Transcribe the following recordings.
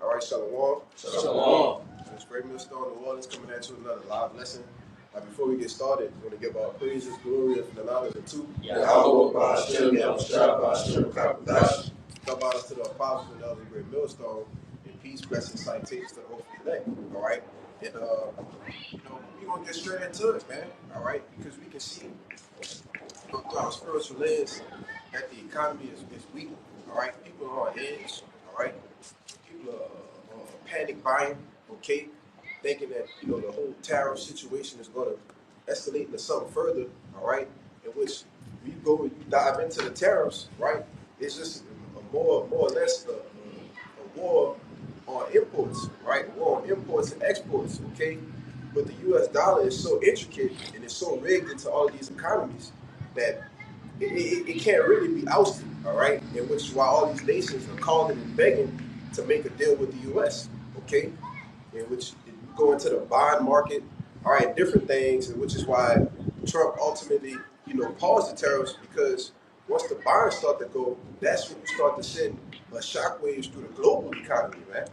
All right, Shalom. Shalom. It's Great Millstone, New Orleans, coming at you with another live lesson. Before we get started, we want to give our praises, glory, and the knowledge of two. Yahweh, Hashem, Yahushua, Hashem, Kabbadash. Come out to the apostles and elders of Great Millstone, and peace, blessings, citations to the hope of the day. All right? And, we're going to get straight into it, man. All right? Because we can see through our spiritual lens that the economy is weak. All right? People are on edge. All right? People are panic buying, okay? Thinking that, the whole tariff situation is going to escalate into something further, all right? In which we dive into the tariffs, right? It's just a more or less a war on imports, right? War on imports and exports, okay? But the U.S. dollar is so intricate and it's so rigged into all of these economies that it can't really be ousted, all right? In which while all these nations are calling and begging to make a deal with the U.S., okay? In which you go into the bond market, all right, different things, and which is why Trump ultimately, paused the tariffs, because once the bonds start to go, that's when you start to send shockwaves through the global economy, man.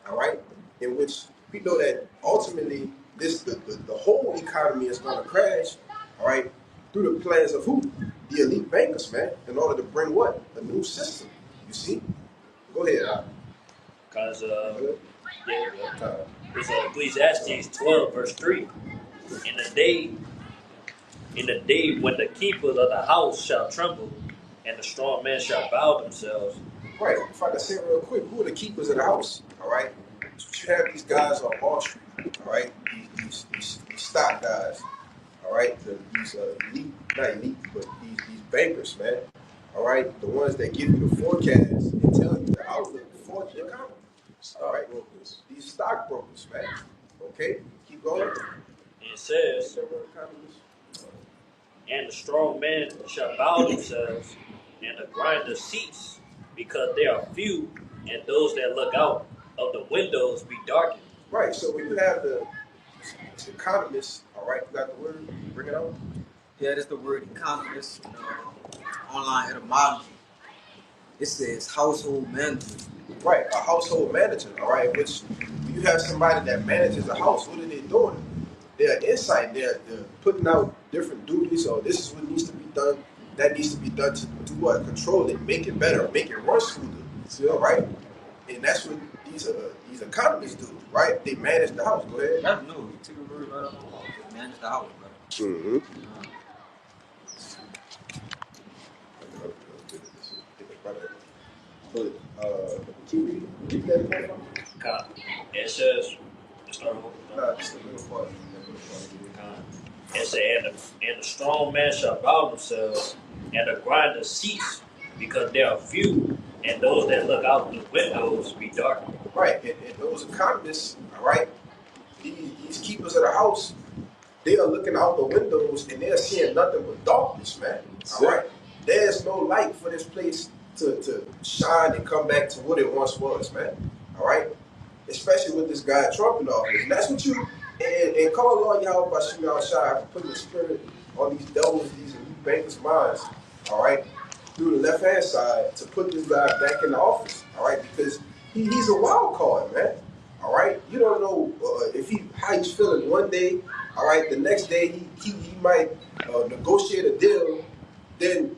All right, in which we know that ultimately the whole economy is going to crash, all right, through the plans of who? The elite bankers, man, in order to bring what? A new system. You see? Go ahead. Because it's Ecclesiastes 12, verse 3. In the day when the keepers of the house shall tremble, and the strong men shall bow themselves. Right. If I can say it real quick, who are the keepers of the house? All right. You have these guys on Wall Street. All right. These stock guys. All right. These not elite, but these bankers, man. All right. The ones that give you the forecast and tell you the outlook for the economy. All right. These stockbrokers, man. Okay. Keep going. It says, and the strong men shall bow themselves, and the grinder cease, because they are few, and those that look out of the windows be darkened. Right. So when you have the economists, all right, you got the word, bring it out. Yeah, that's the word economist. Online etymology. It says household manager. Right, a household manager, all right, which when you have somebody that manages a house, what are they doing? They're inside, they're putting out different duties, or this is what needs to be done, that needs to be done to do what? Control it, make it better, make it run smoother, all right? And that's what these economists do, right? They manage the house. Go ahead. I know, you took a word right off. Manage the house, bro. Mm-hmm. But can we read that part? It says, it says, and the strong man shall bow themselves, and the grinders cease, because they are few, and those that look out the windows be dark. Right, and those economists, all right, these keepers of the house, they are looking out the windows and they're seeing nothing but darkness, man. All right, there's no light for this place to shine and come back to what it once was, man. All right, especially with this guy Trump in office. And that's what you and call on y'all by shooting outside for putting the spirit on these devils, these elite bankers' minds. All right, through the left hand side to put this guy back in the office. All right, because he's a wild card, man. All right, you don't know how he's feeling one day. All right, the next day he might negotiate a deal. Then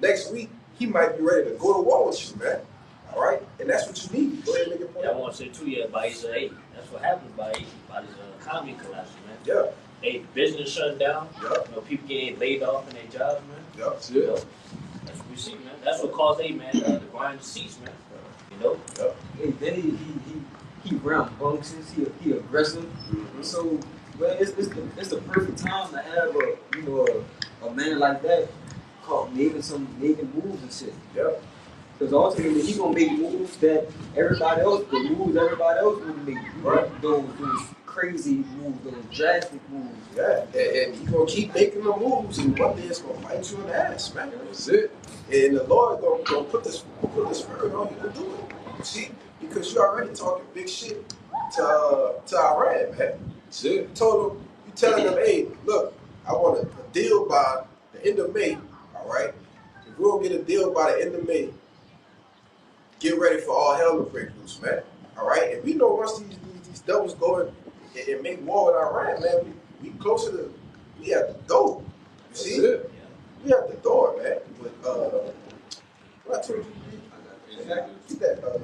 next week he might be ready to go to war with you, man. All right, and that's what you need. Go ahead and make a point. I want to say too, yeah, by his that's what happens by this economy collapsing, man. Yeah. They business shutting down. Yeah. People getting laid off in their jobs, man. Yeah. That's what we see, man. That's what caused the grind cease, man. Yeah. And then he rambunctious, he aggressive. Mm-hmm. So, well, it's the perfect time to have a man like that called making moves and shit. Yeah. Because ultimately he gonna make moves that everybody else would make. Right. Those crazy moves, those drastic moves. Yeah, and he's gonna keep making the moves, and one day it's gonna bite you in the ass, man. That's it. And the Lord gonna put the spirit on you to do it. You see, because you're already talking big shit to Iran, man. That's it. You telling them, hey, look, I want a deal by the end of May, all right? we're gonna get a deal by the end of May. Get ready for all hell to break loose, man. All right, and we know once these devils go and make war with Iran, man, we closer to we at the door. You see, we at the door, man. But what I told you, exactly. Get that.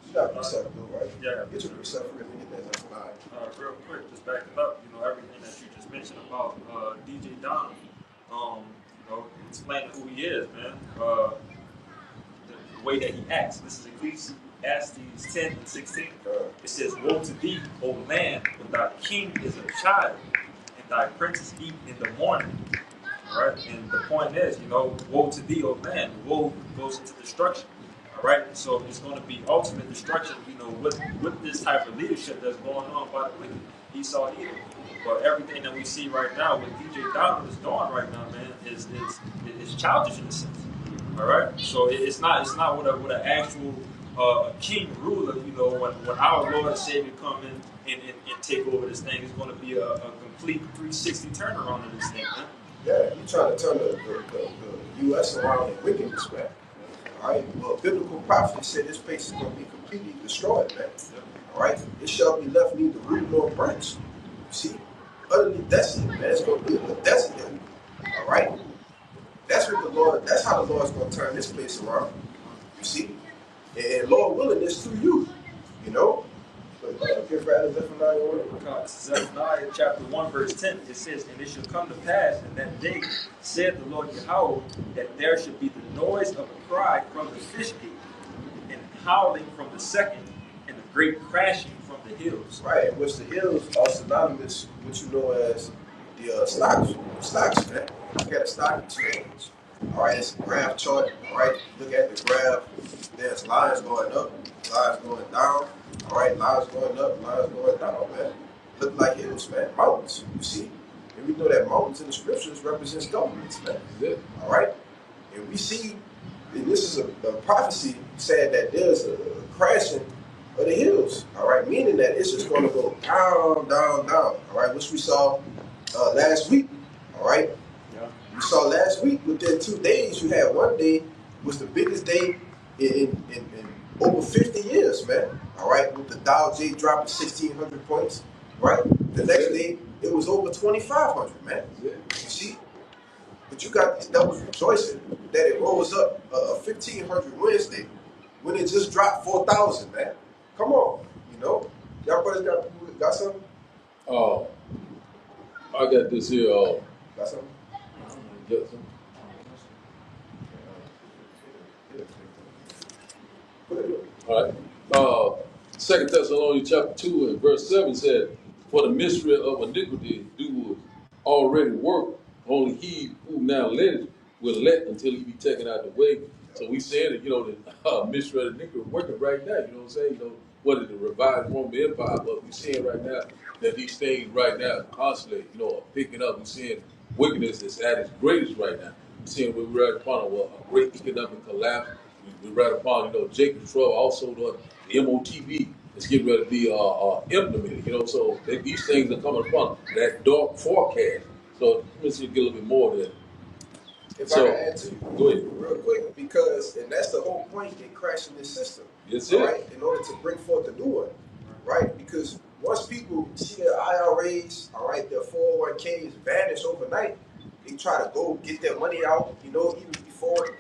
You got precept, right? Yeah. Get your precept for me. Get that. All right. Real quick, just backing up, everything that you just mentioned about DJ Don, explaining who he is, man. The way that he acts. This is Ecclesiastes 10 and 16. It says, "Woe to thee, O land, when thy king is a child, and thy princes eat in the morning." All right, and the point is, woe to thee, O land. Woe goes into destruction. All right, so it's going to be ultimate destruction, with this type of leadership that's going on by the wicked Esau Edom. But everything that we see right now, what DJ Donald is doing right now, man, is childish in a sense. All right, so it's not with an actual king ruler. When our Lord and Savior come in and take over this thing, it's going to be a complete 360 turnaround of this thing, man. Yeah, you trying to turn the U.S. around in wickedness, man. All right, well, biblical prophecy said this place is going to be completely destroyed, man. All right, it shall be left neither root nor branch. You see, utterly desolate, man. It's going to be a desolate. All right, that's how the Lord's going to turn this place around. You see, and Lord willing, this through you. Give Brother Zephaniah order. Zephaniah chapter 1 verse 10, it says, "And it shall come to pass in that day, said the Lord Yahweh, that there should be the noise of a cry from the fish gate, and howling from the second, and a great crashing from the hills." Right, which the hills are synonymous with what you know as the stocks, man. Look at a stock exchange. All right, it's a graph chart. All right, look at the graph. There's lines going up, lines going down. All right, lines going up, lines going down, man. Look like hills, man. Mountains, you see. And we know that mountains in the scriptures represents governments, man. Yeah. All right, and we see, and this is a prophecy saying that there's a crashing of the hills. All right, meaning that it's just going to go down, down, down. All right, which we saw last week. All right. We saw last week within 2 days, you had one day was the biggest day in over 50 years, man. All right, with the Dow J dropping 1,600 points, right? The next day, it was over 2,500, man. You see? But you got these devils rejoicing that it rose up 1,500 Wednesday when it just dropped 4,000, man. Come on, y'all brothers got something? I got this here. Got something? Get some. All right. 2 Thessalonians chapter 2 and verse 7 said, "For the mystery of iniquity do already work. Only he who now letteth will let until he be taken out of the way." So we saying that, the mystery of iniquity working right now. You know what I'm saying? What is the revived Roman Empire? But we seeing right now that these things right now constantly, are picking up. We seeing wickedness is at its greatest right now. We seeing we're right upon a great economic collapse. We're right upon, Jacob's trouble. Also, the MOTV is getting ready to be implemented. So these things are coming upon that dark forecast. So let me see, get a little bit more of that. If I can add to you, go ahead, real quick, and that's the whole point in crashing this system. Yes, all right, in order to bring forth a new one, right? Because once people see their IRAs, all right, their 401ks vanish overnight, they try to go get their money out, even before,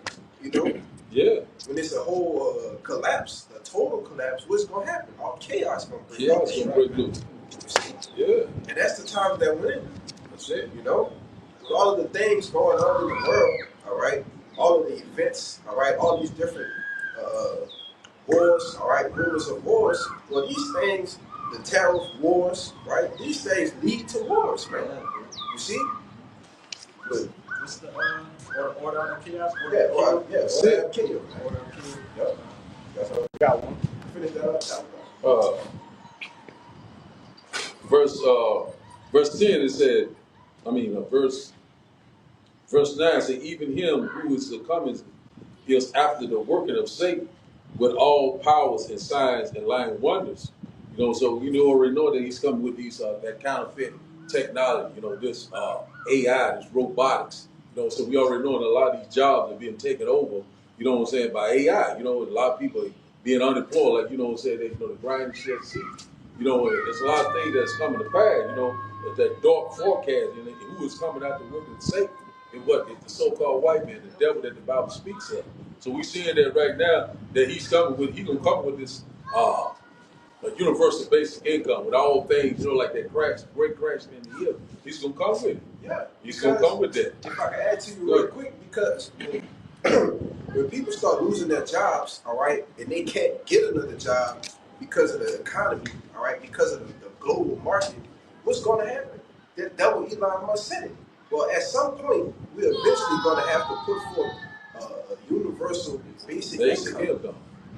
yeah, when it's a whole collapse, a total collapse, what's going to happen? All chaos going to break chaos going to break loose. Yeah, and that's the time that we're in. That's it, With all of the things going on in the world, all right, all of the events, all right, all these different wars, all right, rumors of wars. Well, these things, the tariff wars, right? These things lead to wars, man. You see? But, What's the order on the chaos? Order on chaos. Yep. That's all. Got one. Finish that up. Verse 10 it said, verse 9 said, "Even him who is the coming is after the working of Satan with all powers and signs and lying wonders." So already know that he's coming with these that counterfeit technology, this AI, this robotics, You know, so we already know that a lot of these jobs are being taken over, you know what I'm saying, by AI. You know, a lot of people being unemployed, like, you know what I'm saying, they, you know, the grind shit see. You know, there's a lot of things that's coming to pass, you know, that dark forecast, and who is coming out to work and Satan, and what is the so-called white man, the devil that the Bible speaks of. So we seeing that right now, that he's gonna come with this a universal basic income with all things, you know, like that crash, great crash in the year. He's gonna come with it. Yeah. He's gonna come with that. If I can add to you real quick, because when people start losing their jobs, all right, and they can't get another job because of the economy, all right, because of the global market, what's going to happen? That what Elon Musk said. Well, at some point, we're eventually going to have to put forth a universal basic income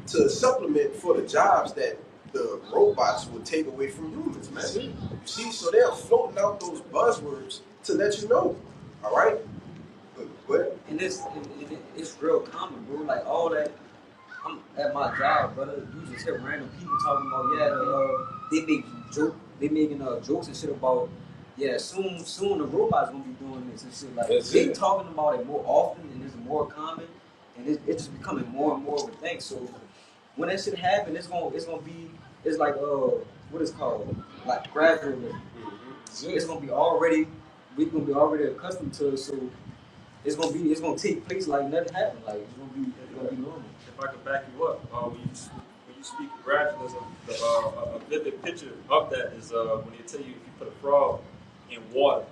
to supplement for the jobs that the robots will take away from humans, man. You see, so they're floating out those buzzwords to let you know, all right? But And it's real common, bro. Like all that. I'm at my job, brother. You just hear random people talking about, they making jokes and shit about, soon the robots gonna be doing this and shit. Like they talking about it more often and it's more common, and it's just becoming more and more of a thing. So when that shit happen, it's like what is called like gradually. It's gonna be already we're gonna be already accustomed to it. So it's gonna take place like nothing happened. Like it's gonna be normal. If I could back you up, when you speak of gradualism, a vivid picture of that is when they tell you if you put a frog in water,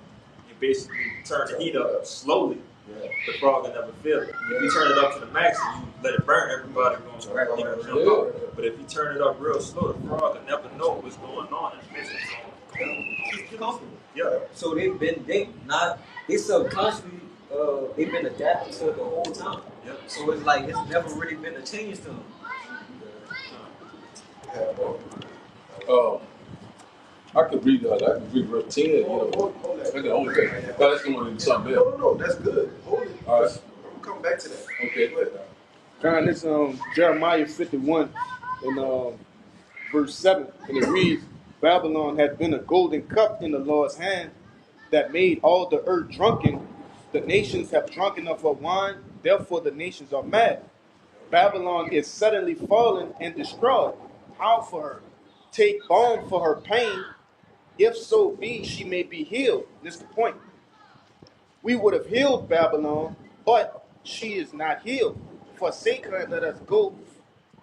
you basically turn the heat up slowly. Yeah. The frog will never feel it. If you turn it up to the max and you let it burn, everybody going to jump up. But if you turn it up real slow, the frog will never know what's going on. Keep comfortable. Yeah. So they subconsciously they've been adapting to it the whole time. Yep. So it's like it's never really been a change to them. I could read verse 10. You know, that's the only thing. But that's going into something else. No, that's good. Hold it. All right. I'm come back to that. Okay. John, this Jeremiah 51 and verse 7, and it reads, Babylon hath been a golden cup in the Lord's hand that made all the earth drunken. The nations have drunken of her wine, therefore the nations are mad. Babylon is suddenly fallen and destroyed. How for her? Take balm for her pain, if so be she may be healed. This is the point. We would have healed Babylon, but she is not healed. Forsake her and let us go,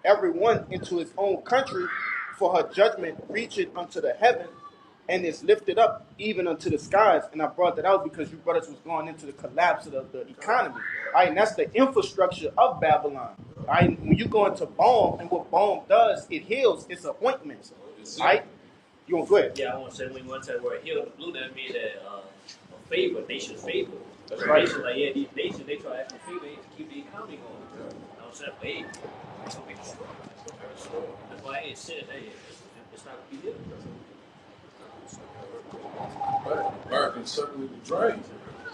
everyone into his own country, for her judgment reacheth unto the heaven, and is lifted up even unto the skies. And I brought that out because you brothers was going into the collapse of the economy. Right? And that's the infrastructure of Babylon. Right? When you go into balm, and what balm does, it heals. It's an ointment. Right? You want to go ahead? Yeah, I want to say when you want to say the word heal, the blue that means that a favor, nation's favor. Because Right. nations, like, these nations, they try to ask for favor to keep the economy going. You know what I'm saying? But hey, it's going to be hard. That's why I ain't saying, hey, it's not going to be healed. Americans certainly the drain.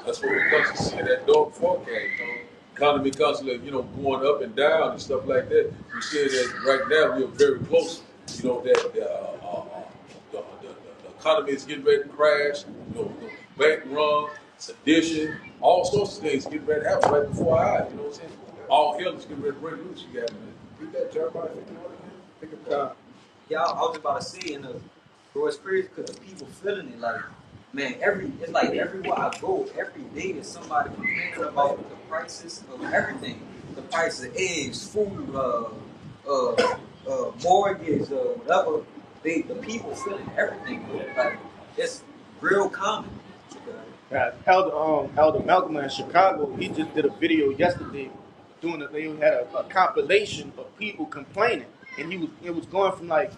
That's what we constantly see in that dark forecast. You know, economy constantly, you know, going up and down and stuff like that. We see that right now we are very close. You know that the economy is getting ready to crash. You know, bank run, sedition, all sorts of things getting ready to happen right before our eyes. You know what I'm saying? All hell is getting ready to break loose. You got to read that Jeremiah 51 again. Think about it. I was about to say bro, it's crazy because the people feeling it like, man, it's like everywhere I go, every day there's somebody complaining about the prices of everything. The price of eggs, food, mortgage, whatever. The people feeling everything. Like it's real common. Elder Malcolm in Chicago, he just did a video yesterday they had a compilation of people complaining, and it was going from like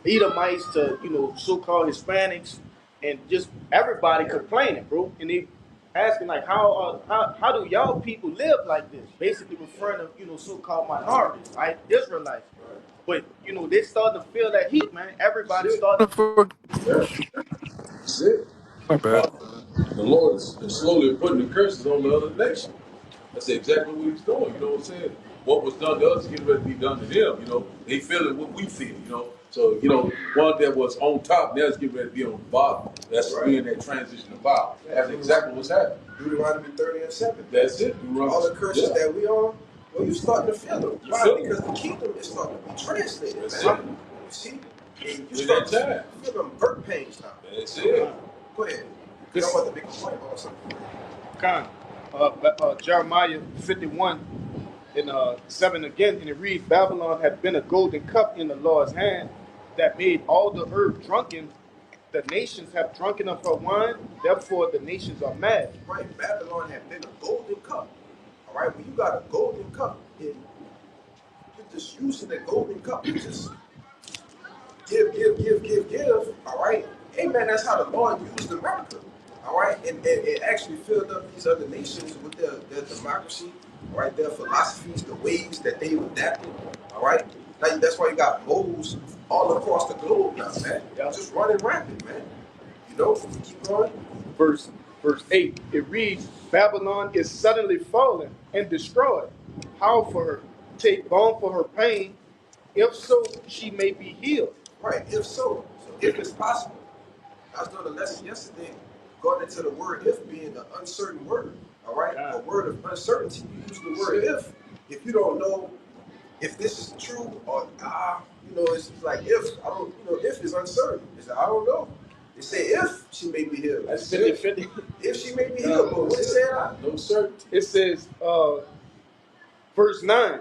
Edomites to, you know, so-called Hispanics, and just everybody complaining, bro. And they asking like, how do y'all people live like this? Basically referring to, you know, so-called minorities, right? Israelites. But, you know, they starting to feel that heat, man. Everybody starting to That's it. My bad. The Lord is slowly putting the curses on the other nation. That's exactly what he's doing. You know what I'm saying? What was done to us is getting ready to be done to them. You know, they feeling what we feel. You know, So, one that was on top, now it's getting ready to be on the bottom. That's right. Being that transition to bottom. That's exactly what's happening. Deuteronomy 30:7. That's it. All the curses that we on, well, you starting to feel them. Why? Because the kingdom is starting to be translated. That's man. it. You see? And you start to feel them birth pains now. That's it. Go ahead. Because I want to make a point on something. Jeremiah 51 and 7 again, and it reads, Babylon had been a golden cup in the Lord's hand that made all the earth drunken. The nations have drunken of her wine, therefore the nations are mad. Right, Babylon had been a golden cup. All right, when you got a golden cup, and you're just using the golden cup, you just give. All right, amen. That's how the Lord used America. All right, and it actually filled up these other nations with their democracy. All right, their philosophies, the ways that they've adapted. All right, now that's why you got moles all across the globe now, man. Just running rampant, man. Keep going. Verse 8, it reads, Babylon is suddenly fallen and destroyed. How for her? Take balm for her pain, if so she may be healed. Right, if so. So if it's possible. I was doing a lesson yesterday going into the word if being an uncertain word. All right? A word of uncertainty. You use the word if you don't know if this is true or it's like if I don't if is uncertain. It's like, I don't know. They say if she may be healed. That's 50-50. If she may be healed, but what it say? No certainty. It says, verse 9,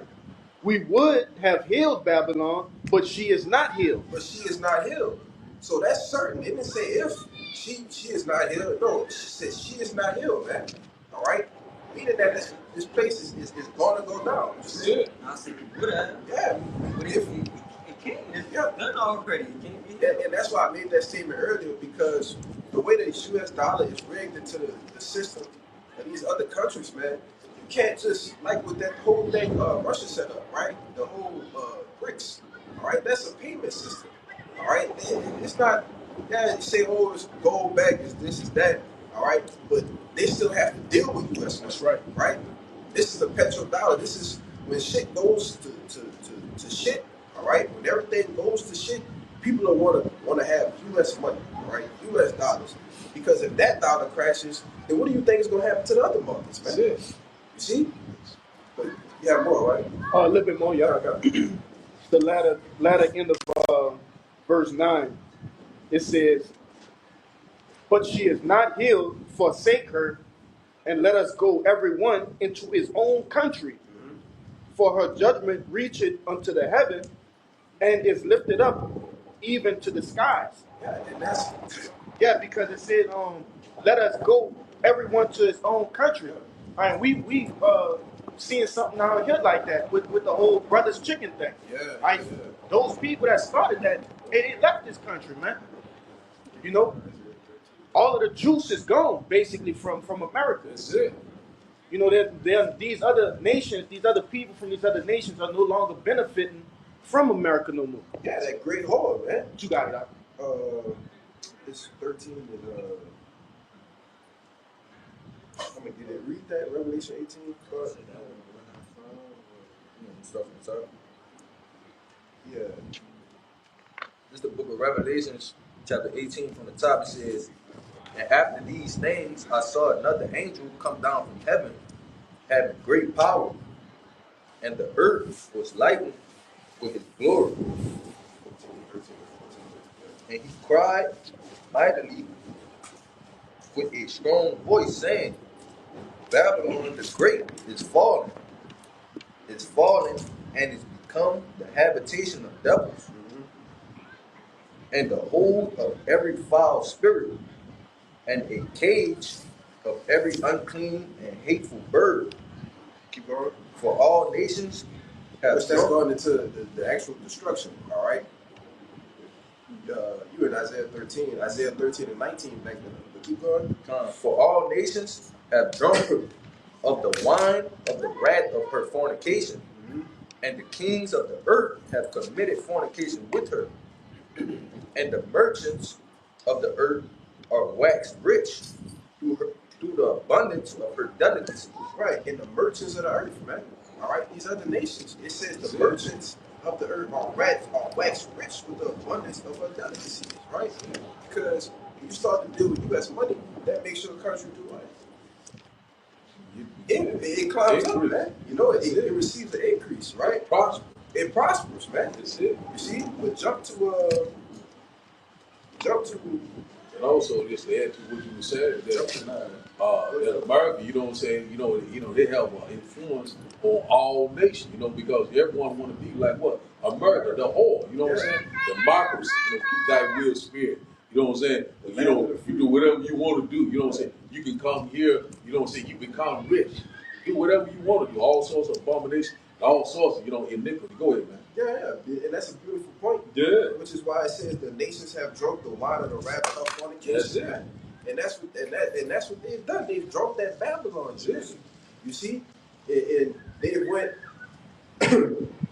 we would have healed Babylon, but she is not healed. But she is not healed. So that's certain. It didn't say if she is not healed. No, she says she is not healed, man. All right? Meaning that this place is going to go down. Yeah. I said, yeah. But if it can't, it's done already. It can't be healed. And that's why I made that statement earlier, because the way the U.S. dollar is rigged into the system of these other countries, man, you can't just, like with that whole thing Russia set up, right? The whole BRICS, all right? That's a payment system, all right? It's not, you say, oh, it's gold back, it's this, it's that, all right? But they still have to deal with U.S. That's right. Right? This is a petrodollar. This is when shit goes to shit, all right? When everything goes to shit, people don't want to have U.S. money, right? U.S. dollars. Because if that dollar crashes, then what do you think is going to happen to the other markets, man? You see? But you have more, right? A little bit more, yeah. Okay. The latter end of verse 9, it says, but she is not healed, forsake her, and let us go every one into his own country. Mm-hmm. For her judgment reacheth unto the heaven, and is lifted up even to the skies. Yeah, and that's because it said, let us go everyone to his own country. All right, we seeing something out here like that with the whole brothers chicken thing. Yeah. Those people that started that, they left this country, man. All of the juice is gone basically from America. That's it. These other nations, these other people from these other nations are no longer benefiting from America no more. Yeah, that great hall, man. You got it out. It's 13 and I'm gonna get it. Read that Revelation 18. Stuff inside. Yeah. This is the book of Revelations, chapter 18 from the top. It says, and after these things, I saw another angel come down from heaven, having great power, and the earth was lightened with his glory. And he cried mightily with a strong voice, saying, Babylon the Great is fallen, and is become the habitation of devils, and the hold of every foul spirit, and a cage of every unclean and hateful bird. Keep going. For all nations have that's going into the actual destruction, all right? You in Isaiah 13 and 19 back then. But keep going. For all nations have drunk of the wine of the wrath of her fornication, and the kings of the earth have committed fornication with her, and the merchants of the earth are waxed rich through the abundance of her delicacy. Right, and the merchants of the earth, man. All right, these other nations. It says the merchants of the earth are waxed rich with the abundance of her delicacies, right? Because when you start to deal with U.S. money, that makes your country do what? It climbs up, man. You know, it receives an increase, right? It prospers, man. That's it. You see, but jump to. And also, just to add to what you were saying, that America, you know what I'm saying, they have an influence on all nations, because everyone want to be like what? America, the whole, you know what I'm saying? Democracy, through thy will spirit. You know what I'm saying? You do whatever you want to do, you know what I'm saying? You can come here, you know what I'm saying, you become rich. Do whatever you want to do, all sorts of abominations, all sorts of, iniquity. Go ahead, man. Yeah, and that's a beautiful point. Yeah. Which is why it says the nations have drunk the wine of the wrath of fornication. That's it. Man. And that's what they've done. They've drunk that Babylon juice. You see? And they went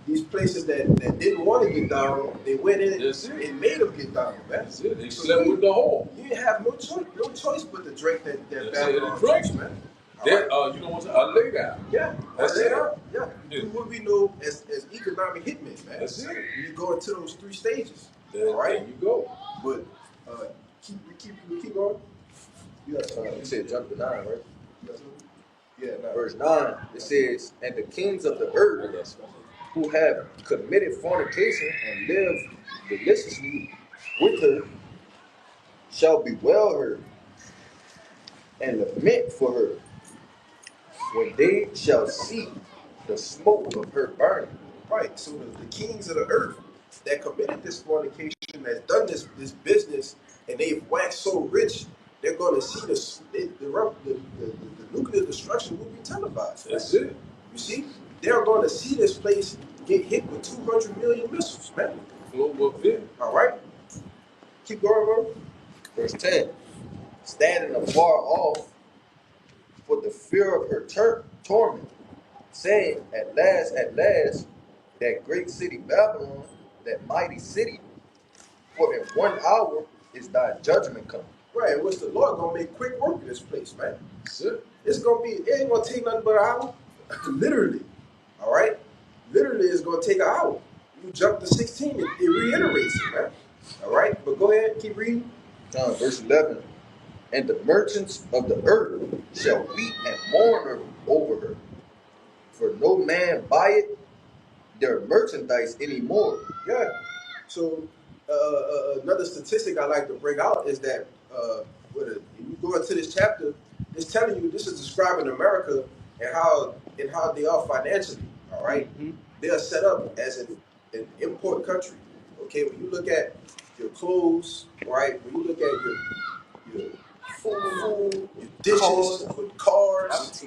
these places that didn't want to get down, they went in and made them get down, man. That's it. They slept with the whole. You have no choice but to drink that Babylon juice, man. That, you know what I'm saying? I lay down. Yeah, that's it. Yeah, do what we know as economic hitmen, man. That's it. You go into those 3 stages. All right, there you go. But keep going. You said jump to 9, right? Yeah, 9. Verse 9, it says, and the kings of the earth who have committed fornication and live deliciously with her shall bewail her and lament for her when they shall see the smoke of her burning. Right, so the kings of the earth that committed this fornication, that's done this business, and they've waxed so rich, they're going to see the nuclear destruction will be televised. That's it. You see, they're going to see this place get hit with 200 million missiles, man. All right, keep going, bro. Verse 10, standing afar off for the fear of her torment, saying, at last, that great city Babylon, that mighty city, for in 1 hour is thy judgment come. Right, what's the Lord gonna make quick work of this place, man? It ain't gonna take nothing but an hour. Literally. All right? Literally, it's gonna take an hour. You jump to 16, it reiterates it, man. All right? But go ahead, keep reading. Verse 11, and the merchants of the earth shall weep and mourn over her, for no man buyeth their merchandise anymore. Yeah. So another statistic I like to bring out is that when you go into this chapter, it's telling you, this is describing America and how they are financially. All right, they are set up as an import country. Okay, when you look at your clothes, right? When you look at your food, your dishes, cars,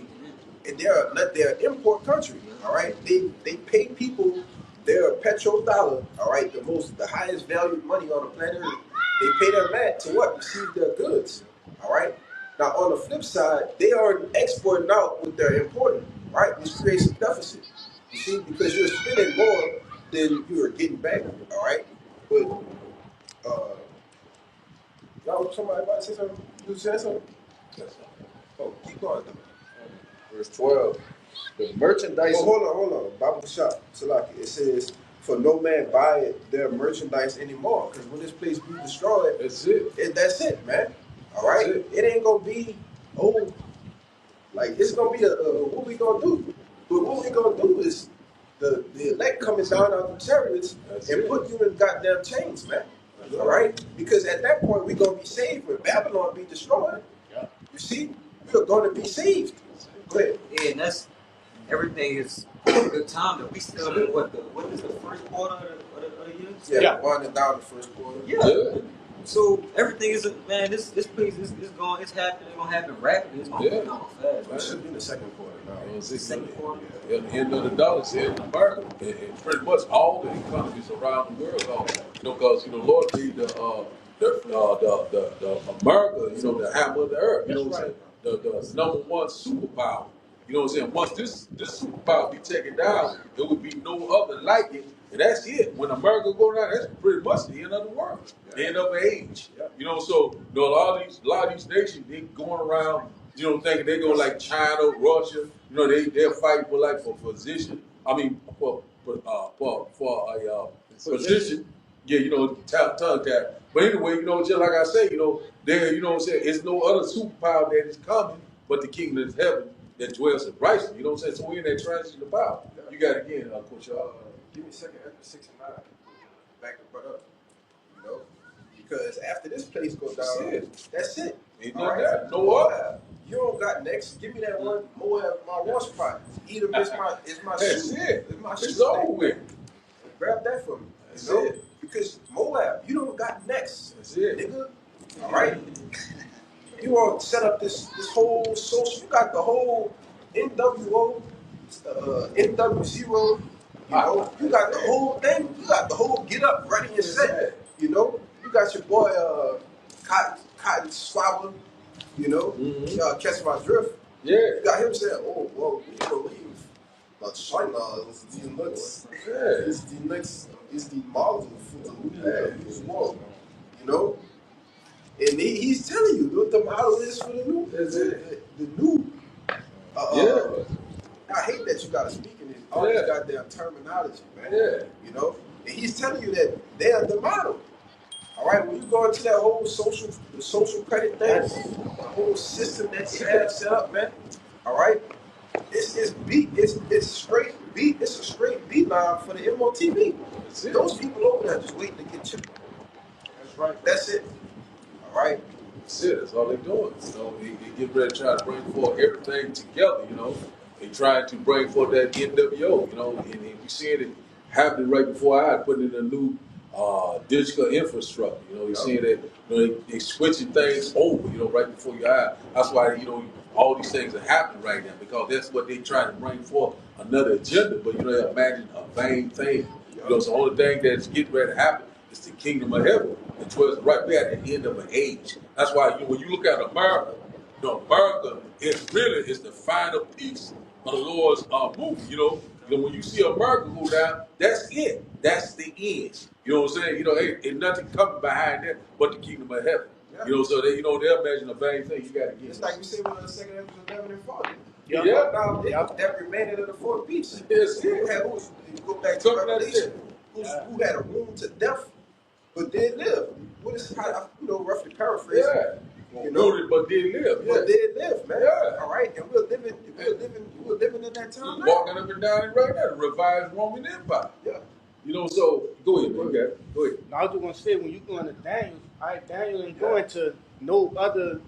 and they're an import country. All right, they pay people their petrodollar. All right, the highest valued money on the planet Earth. They pay them that to what? Receive their goods. All right. Now on the flip side, they are exporting out what they're importing. Right, which creates a deficit. You see, because you're spending more than you are getting back. All right, but y'all, somebody about to say something? You say something? Oh, keep going. Verse 12, the merchandise. Oh, hold on. Bible shop, Salaki. It says, for no man buyeth their merchandise anymore. Because when this place be destroyed, that's it. That's it, man. All right? It ain't going to be, it's going to be what we going to do? But what we going to do is the elect coming down out of the chariots and put you in goddamn chains, man. All right? Because at that point, we're going to be saved when Babylon be destroyed. Yeah. You see? We're going to be saved. Go ahead. Yeah, and that's everything is a good time that we still in what is the first quarter of the year? Yeah, winding down the first quarter. Yeah. So everything is this place is going, it's happening, it's gonna happen rapidly, it's gonna come out fast. It should be in the second quarter now. Second quarter. At the end of the dollar said America, and pretty much all the economies around the world, because Lord made the America, the hammer of the earth, what I'm saying, the number one superpower. You know what I'm saying? Once this superpower be taken down, there would be no other like it. And that's it. When America go down, that's pretty much the end of the world, the end of the age. So a lot of these nations, they going around, thinking they go like China, Russia. They're fighting for position. For for a position. Yeah, you know, tongue tap. But anyway, you know, just like I say, you know, there, you know what I'm saying, it's no other superpower that is coming but the kingdom of heaven that dwells in Christ. You know what I'm saying? So we're in that transition of power. You got it again, Coach. Give me a second after 69. Back the butt up. You know? Because after this place goes down, that's it. Ain't All nothing right? there. No what? You don't got next. Give me that one. Moab, my one spot. Edom is my That's shoe. it. It's my It's shoe. over with. Grab that for me. That's You know? it. Because Moab, you don't got next. That's it. Nigga. All right? You want to set up this whole social. You got the whole NWO, NW0. You know, you got the whole thing. You got the whole get up, ready and set. You know, you got your boy Cotton Swabber. You know, catch my drift. Yeah. You got him saying, "Oh, well, we believe that China is the next, is the model for the world." You know. And he's telling you what the model is for the new. The new. I hate that you got to speak in all this goddamn terminology, man. Yeah. You know, and he's telling you that they are the model. All right, when you go into that whole social credit thing, the whole system that you have set up, man. All right, it's straight beat. It's a straight beat line for the MOTV. Those people over there just waiting to get you. That's right. That's it. All right. That's it. That's all they're doing. You know, they get ready to try to bring forth everything together. You know, they trying to bring forth that NWO. You know, and we seeing it happening right before our eyes, putting in a new digital infrastructure. You know, you're seeing that. You know, they switching things over. You know, right before your eyes. That's why all these things are happening right now because that's what they trying to bring forth another agenda. But imagine a vain thing. So the only thing that's getting ready to happen is the kingdom of heaven. And towards right, we're at the end of an age. That's why when you look at America, America is the final piece of the Lord's movie. When you see America go down, that's it. That's the end. You know what I'm saying? Ain't nothing coming behind that but the kingdom of heaven. Yeah. So they'll imagine a vain thing. You got to get. It's like we say with the second episode of 11 and 40. Yeah. That remainder of the fourth beast. Yes. You go back to Revelation. Who had a wound to death, but did live. What is how roughly paraphrasing? Yeah. Wounded but did live. Yeah. But did live, man. Yeah. All right, and we're living in that time. Walking up and down right now, the revised Roman Empire. Yeah. So go ahead, man. Go ahead. Now, I was just gonna say when you go into Daniel, Daniel ain't going to no other,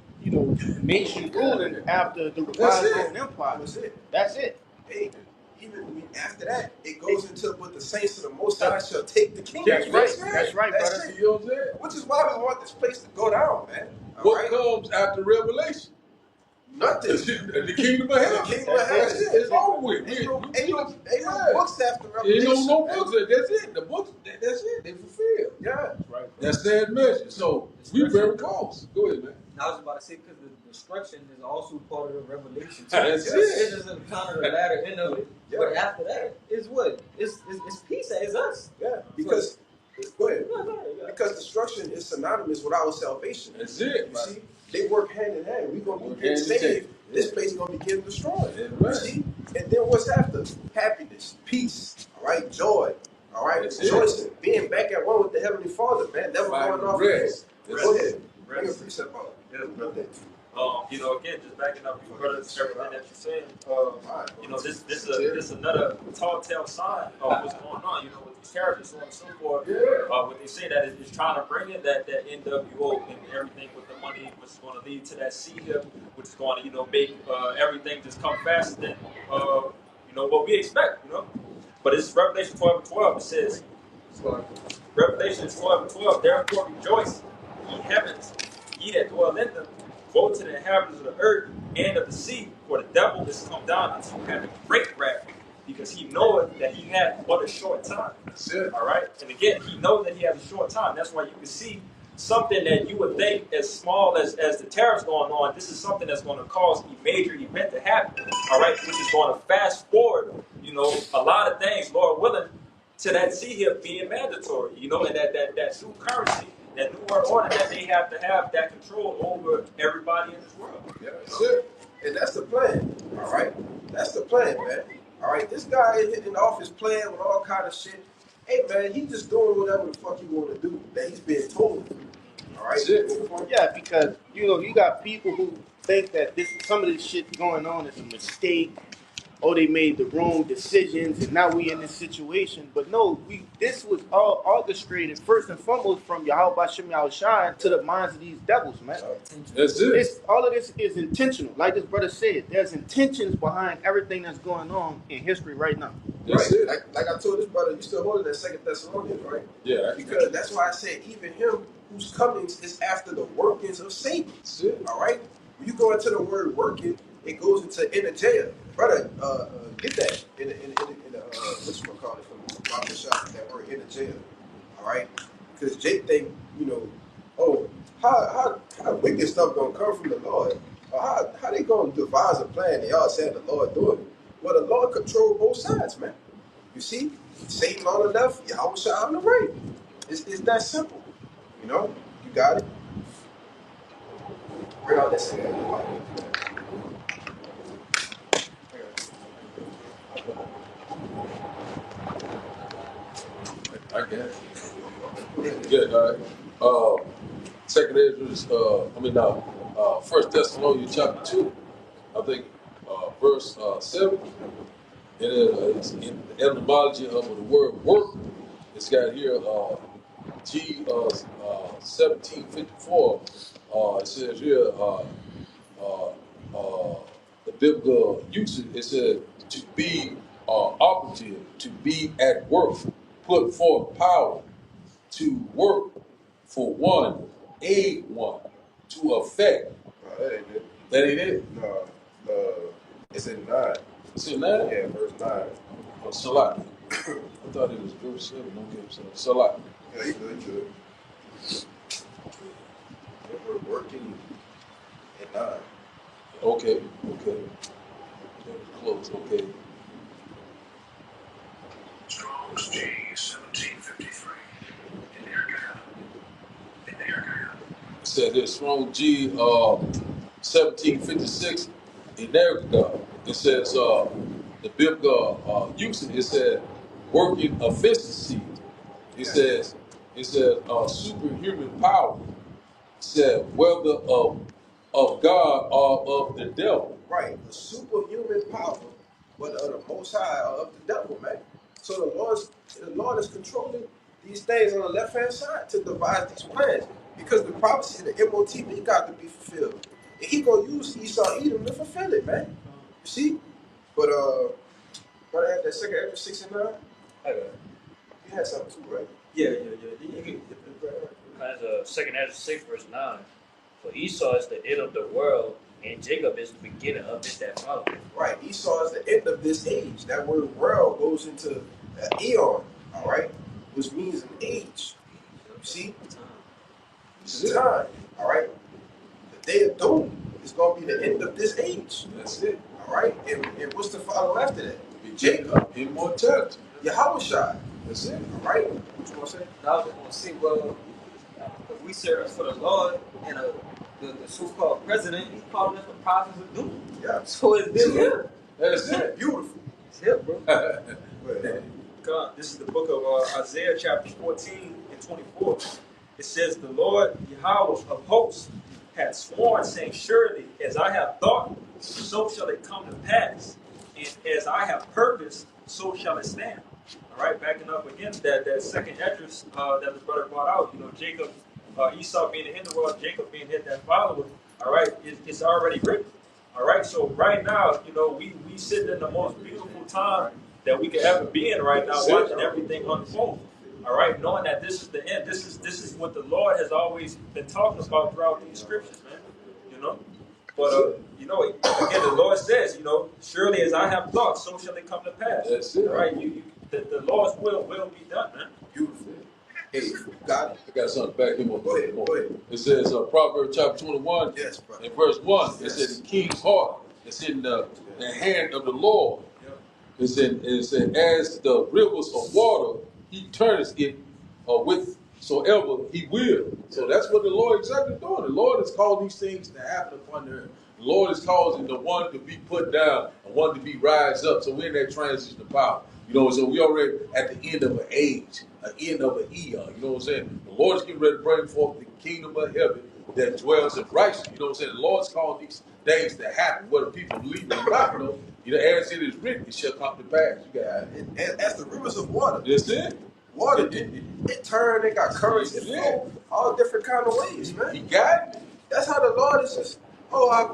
nation ruling after the revised Roman Empire. That's it. Hey, even after that, it goes into what the saints of the Most High shall take the kingdom. That's right. That's right, brother. You know what I'm saying? Which is why we want this place to go down, man. What comes after Revelation? Nothing. The kingdom of heaven. The kingdom of heaven. It's over with. Ain't no books after Revelation. Ain't no books. That's it. The books, that's it. They fulfilled. Yeah. Right. That's that measure. So we're very close. Go ahead, man. I was about to say because the destruction is also part of the revelation. That's it. It's just kind of the latter end of it. Yeah. But after that, is what? It's peace. It's us. Yeah. Because go ahead. Yeah. Because destruction is synonymous with our salvation. That's it. You see, they work hand in hand. We're gonna be getting saved. This place is gonna be getting destroyed. Right. You see? And then what's after? Happiness, peace, all right, joy, all right, rejoicing, being back at one with the Heavenly Father, man. Never going off rest. Go ahead. Bring a Rest. precept out. Again, just backing up you brothers, everything that you're saying. This is another telltale sign of what's going on. With these characters, so on and so forth. What they say that it's trying to bring in that NWO and everything with the money, which is going to lead to that C-hip, which is going to make everything just come faster than what we expect. But it's Revelation 12:12. It says, Revelation 12:12. Therefore rejoice, ye heavens, ye that dwell in them. Woe to the inhabitants of the earth and of the sea, for the devil is come down unto have a great wrath, because he knoweth that he hath but a short time. That's it. All right? And again, he knows that he has a short time. That's why you can see something that you would think as small as the tariffs going on, this is something that's going to cause a major event to happen. All right? Which is going to fast forward, a lot of things, Lord willing, to that C-hip being mandatory, and that new currency, that new world order that they have to have that control over everybody in this world. Yeah, that's it. And that's the plan. All right? That's the plan, man. All right, this guy in the office playing with all kind of shit. Hey man, he just doing whatever the fuck he want to do that he's being told. All right. That's it. Yeah, because you got people who think that some of this shit going on is a mistake, or they made the wrong decisions, and now we in this situation. But no, this was all orchestrated first and foremost from Yahweh Bashem Yahushai to the minds of these devils, man. That's it. All of this is intentional. Like this brother said, there's intentions behind everything that's going on in history right now. That's Right. it. Like I told this brother, you still holding that Second Thessalonians, right? Yeah. Because that's why I said even him whose comings is after the workings of Satan. That's it. All right. When you go into the word working, it goes into energeia. Brother, get that in what you call it from Bible shop, that word energeia. All right. Because Jake think, oh, how wicked stuff gonna come from the Lord? Or how they gonna devise a plan? They all said the Lord doing it. Well, the Lord control both sides, man. You see, Satan on the left, Yahweh on the right. It's that simple. You got it. Bring out that second. I guess. Yeah, all right. Second Ezra, First Thessalonians chapter 2, I think, verse 7. And it's in the etymology of the word work. It's got here G 1754. It says here the biblical usage. It says to be operative, to be at work, put forth power, to work for one, aid one, to affect. That ain't it. That ain't it. No, it's in 9. It's in that. Yeah, verse 9. Oh, Salat. I thought it was verse 7. Okay, so Salat. Yeah, you good. We're working in 9. Okay. Close. Okay. Strong's G 1753. In there. It said this strong G 1756 in there. It says the biblical usage. It said working efficiency. It says superhuman power. It said whether of God or of the devil. Right, the superhuman power, but of the Most High or of the devil, man. So the Lord is controlling these things on the left hand side to devise these plans, because the prophecy, the MOTB, got to be fulfilled, and He gonna use Esau, Edom to fulfill it, man. You see, but brother had that second Ezra 6 and 9. I got it. You had something too, right? Yeah. You can That's second Ezra 6 verse 9. For Esau is the end of the world, and Jacob is the beginning of it that follows. Right, Esau is the end of this age. That word world goes into eon, all right, which means an age. You see? It's time, all right? The day of doom is going to be the end of this age. That's it. All right? And what's the follow after that? Jacob. Immortality. Yahweh Shai. That's it. All right? What you want to say? I was just going to say, well, if we serve for the Lord and the so-called president, he's calling us the prophets of doom. Yeah. So it's him. That's it. Beautiful. It's him, bro. God, this is the book of Isaiah chapter 14 and 24. It says, the Lord Yahweh of hosts hath sworn, saying, surely as I have thought, so shall it come to pass. And as I have purposed, so shall it stand. All right, backing up again, that second address that the brother brought out, Jacob, Esau being the end of the world, Jacob being hit that follower, all right, it's already written. All right, so right now, we sitting in the most beautiful time that we could ever be in right now, watching everything unfold. All right, knowing that this is the end. This is what the Lord has always been talking about throughout these scriptures, man. But again, the Lord says, surely as I have thought, so shall it come to pass. That's it. All right, the Lord's will be done, man. Beautiful. Hey, got it. I got something back in my Go ahead. It says Proverbs chapter 21 Yes, brother. and verse 1. It says the king's heart is in the hand of the Lord. It said as the rivers of water, he turns it whithersoever he will. So that's what the Lord exactly doing. The Lord has called these things to happen upon The Lord is causing the one to be put down and one to be rise up. So we're in that transition of power. You know, so we already at the end of an age, an end of an eon. You know what I'm saying? The Lord is getting ready to bring forth the kingdom of heaven that dwells in righteousness. You know what I'm saying? The Lord's calling these things to happen, whether people believe it or not. You know, as it is written, it shall come to pass. You got it. And as the rivers of water. That's it. Water, it turned, it got currents, it flow all different kind of ways, man. He got it. That's how the Lord is just, oh, I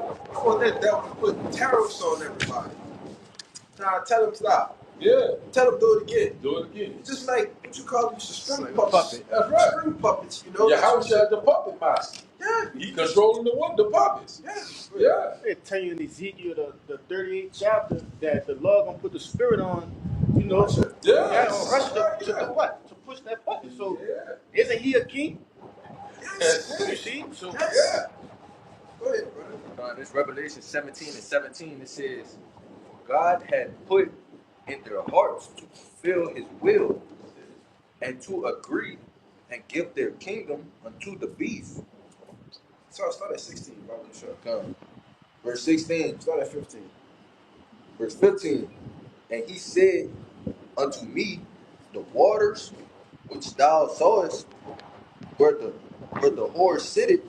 want that devil to put tariffs on everybody. Nah, tell him stop. Yeah. Tell him do it again. Do it again. Just like what you call these string Like a puppets. puppet. That's right. String puppets, you know. Your house has the puppet master. Yeah. He controlling the puppets. Yeah. Yeah. They tell you in Ezekiel, the 38th chapter, that the Lord gonna put the spirit on, you know, Yeah. rush to what? To push that button. So Yeah. isn't he a king? Yes. You see? So Yes. Go ahead, brother. This Revelation 17 and 17, it says, God had put in their hearts to fulfill his will and to agree and give their kingdom unto the beast. So start at 16, brother. Sure. Come. Verse 16, Start at 15. verse 15. And he said unto me, the waters which thou sawest, where the whore sitteth,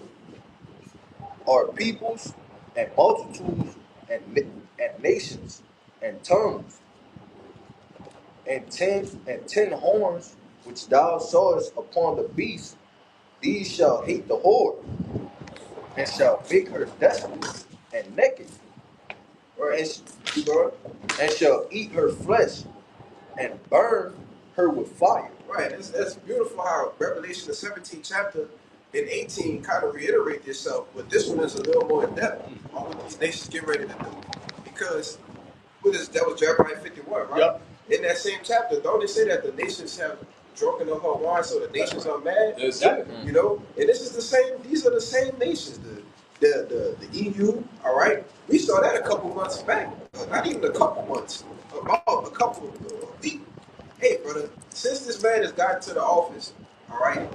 are peoples and multitudes and nations and tongues, and ten horns which thou sawest upon the beast, these shall hate the whore, and shall make her desolate and naked, and shall eat her flesh, and burn her with fire. Right. That's beautiful how Revelation the 17th chapter and 18 kind of reiterate itself, but this one is a little more in depth on what these nations get ready to do. Because that was Jeremiah 51, right? Yep. In that same chapter, don't they say that the nations have drunken of her wine, so the nations are mad? That's it. You know, and this is the same. These are the same nations. The EU. All right, we saw that a couple months back. Not even a couple months. About a couple of weeks. Hey, brother, since this man has gotten to the office, all right,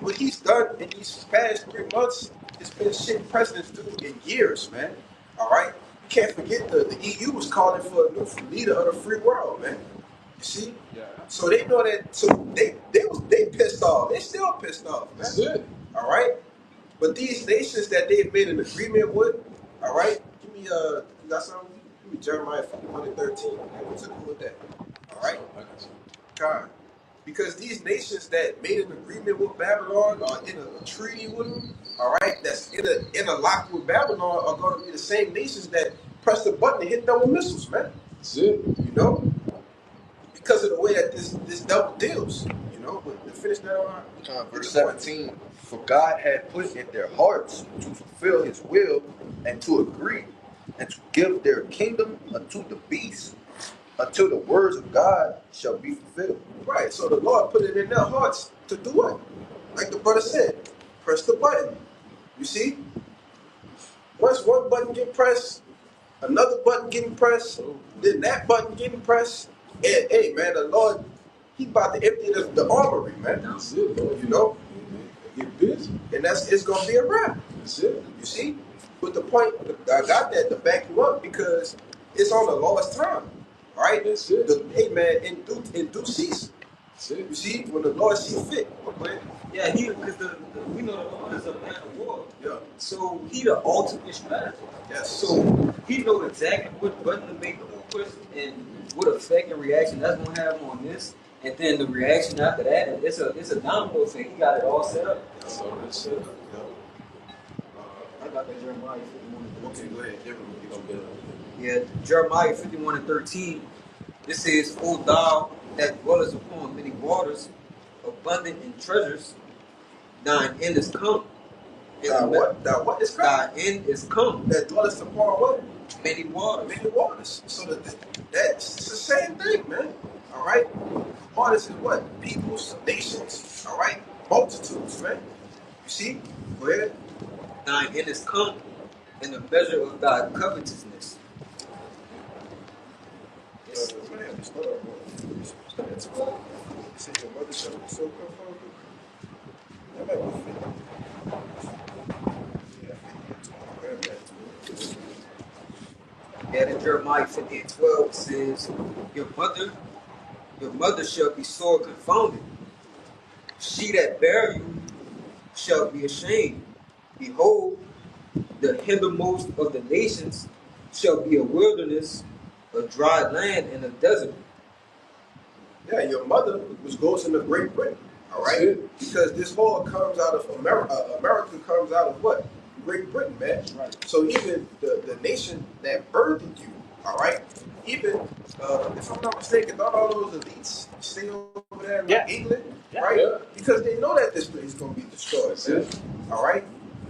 what he's done in these past 3 months, it's been shit presidents do in years, man. All right, you can't forget the EU was calling for a new leader of the free world, man. You see? yeah. So they know that. So they pissed off. They still pissed off, man. That's it. All right. But these nations that they've made an agreement with, all right. Give me you got something? Give me Jeremiah 51 and 13. What's it with that? All right. God. Because these nations that made an agreement with Babylon are in a treaty with them, all right, that's in a lock with Babylon are going to be the same nations that press the button and hit them with missiles, man. That's it. You know? Because of the way that this double deals, you know? But to finish that on Verse 17, for God had put in their hearts to fulfill his will and to agree and to give their kingdom unto the beast until the words of God shall be fulfilled. Right, so the Lord put it in their hearts to do what? Like the brother said, press the button. You see? Once one button get pressed, another button getting pressed, then that button getting pressed, and hey man, the Lord, he about to empty the armory, man. That's it, Lord. You know? Get busy. And it's gonna be a wrap. That's it. You see? But the point, I got that to back you up because it's on the lowest time. All right? That's it. Hey man, in due season. That's it. You see, when the Lord see fit. Okay? Yeah, because we know the Lord is a man of war. Yeah. So he the ultimate strategist. Yes. So he knows exactly what button to make the push and what effect and reaction that's gonna have on this. And then the reaction after that, it's a domino effect. He got it all set up. So that's it. I got that Jeremiah 51. Okay, go ahead. Yeah, Jeremiah 51 and 13. This says, O thou that dwellest upon many waters, abundant in treasures, thine end is come. Thou what is Thine Christ? end is come. That dwelleth upon what? Many waters. Many waters. So that's the same thing, man. All right? Waters is what? Peoples, nations. All right? Multitudes, man. You see? Go ahead. Thine end is come, in the measure of thy covetousness. Yes. Said your mother shall be so comfortable. That might be fit. Yeah, grab that. And in Jeremiah 50:12 it says, Your mother shall be sore confounded. She that bare you shall be ashamed. Behold, the hindermost of the nations shall be a wilderness, a dry land, and a desert. Yeah, your mother was goes into Great Britain, all right? Because this whole comes out of America. America comes out of what? Great Britain, man. Right. So even the nation that birthed you, all right? Even if I'm not mistaken, not all those elites stay over there in like England, right? Yeah. Because they know that this place is gonna be destroyed, man. All right.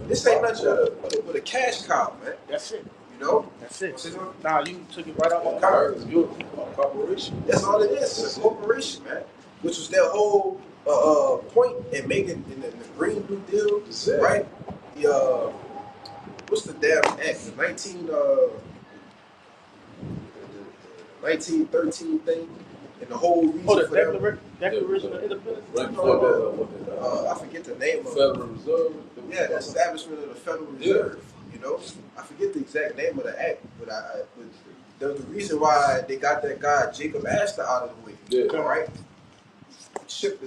This ain't nothing but a cash cow, man. That's it. You know? That's it. Nah, you took it right out my Car. mouth. Beautiful. Corporation. That's all it is. It's a corporation, man. Which was their whole point in making in the Green New Deal, right? The what's the damn act? The 1913 thing, and the whole reason Oh, the for them. Declaration of Independence. Right before that, I forget the name of it. Federal Reserve. Yeah, the establishment of the Federal Reserve. You know, I forget the exact name of the act, but there's the reason why they got that guy Jacob Astor out of the way. Yeah. All right, ship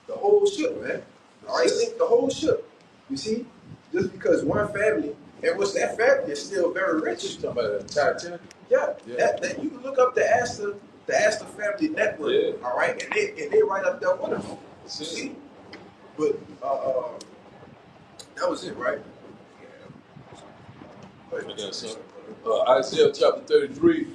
the whole ship, man. All right, sink the whole ship. You see, just because one family, and what's that family is still very rich. Talking about Titanic. Yeah, Yeah. That you can look up the Astor Family Network. Yeah. All right, and they right up there with them. You see, but that was it, right? Isaiah chapter 33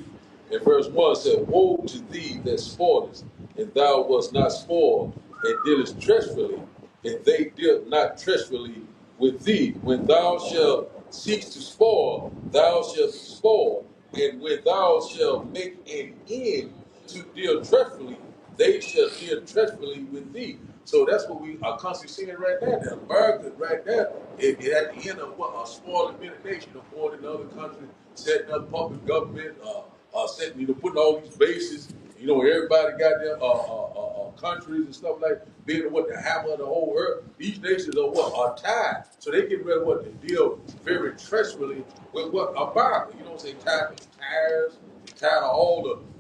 and verse 1 said, Woe to thee that spoilest, and thou wast not spoiled, and didst treacherously, and they dealt not treacherously with thee. When thou shalt cease to spoil, thou shalt be spoiled, and when thou shalt make an end to deal treacherously, they shall deal treacherously with thee. So that's what we are constantly seeing right now. The America right now, it at the end of what a spoiling nation, going in other countries, setting up public government, setting, putting all these bases. Everybody got their countries and stuff like being what the hammer of the whole earth. These nations are tied, so they get ready to deal very treacherously with what America. Tied to tires. Tired of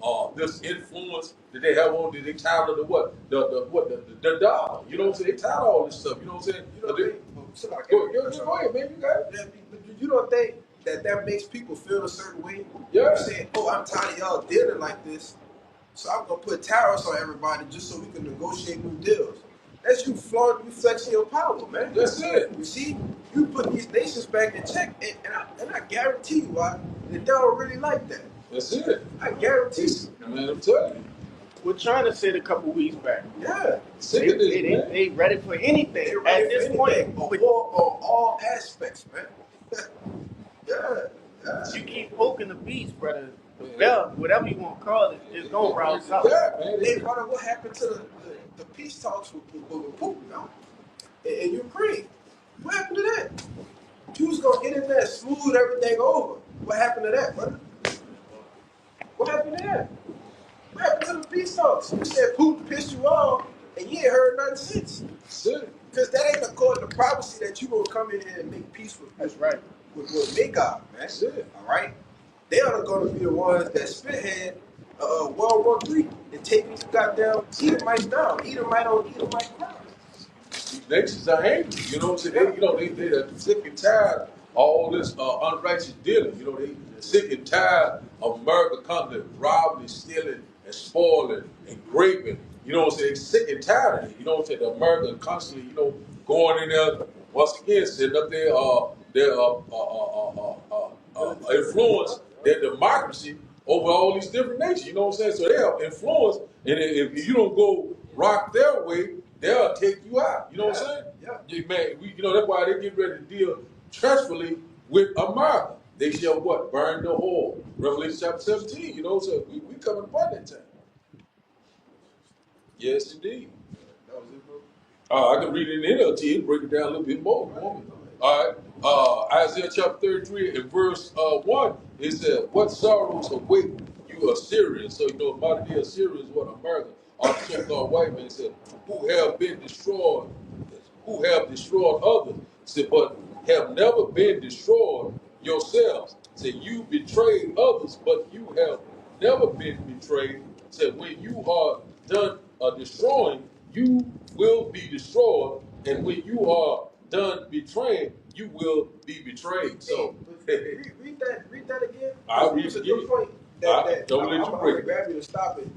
all this influence that they have on. They tired of the dollar. You know what I'm saying? They tired of all this stuff. You know what I'm saying? Go ahead, man. You got it. Yeah, but you don't think that makes people feel a certain way? Yeah. You're saying, "Oh, I'm tired of y'all dealing like this, so I'm gonna put tariffs on everybody just so we can negotiate new deals." That's you flexing your power, man. That's it. You see, you put these nations back in check, and I guarantee you, that they don't really like that. That's it. I guarantee you. Man, I'm telling you. What China said a couple weeks back. Yeah. Sick of this, man. They ready for anything They're ready at this for point. anything, on all aspects, man. Yeah. You keep poking the beast, brother. The bell, whatever you want to call it, is going round south. Yeah, man. Hey, brother, what happened to the peace talks with Putin now in Ukraine? What happened to that? You was gonna get in there, smooth everything over. What happened to that, brother? What happened to that? What happened to the peace talks? You said Putin pissed you off, and you ain't heard nothing since. Because that ain't according to prophecy that you gonna come in here and make peace with. That's right. With Magog, man. That's it. All right. They are going to be the ones that spearhead World War III and take these goddamn Edomites down. Edomite on Edomite crime. These nations are angry. You know what I'm saying? They're sick and tired of all this unrighteous dealing. They sick and tired of America coming to robbing, stealing, and spoiling, and raping. You know what I'm saying? They're sick and tired of it. You know what I'm saying? The America constantly, going in there, once again, sitting up there, their influence, their democracy over all these different nations. You know what I'm saying? So they have influence, and if you don't go rock their way, they'll take you out. You know what I'm saying? Yeah. That's why they get ready to deal trustfully with America. They shall what? Burn the whole. Revelation chapter 17. So we coming upon that time. Yes, indeed. That was it, bro. I can read it in NLT and break it down a little bit more. All right. Isaiah chapter 33 and verse 1, it said, What sorrows await you Assyrians? So, modern day Assyrians, what America, our so-called white man said, who have destroyed others, said, but have never been destroyed yourselves. Said you betrayed others, but you have never been betrayed. Said when you are done destroying, you will be destroyed, and when you are done betraying, you will be betrayed. So read that again. I'll read It's it a good again. point. Don't let you I'm break gonna it. grab you to stop it.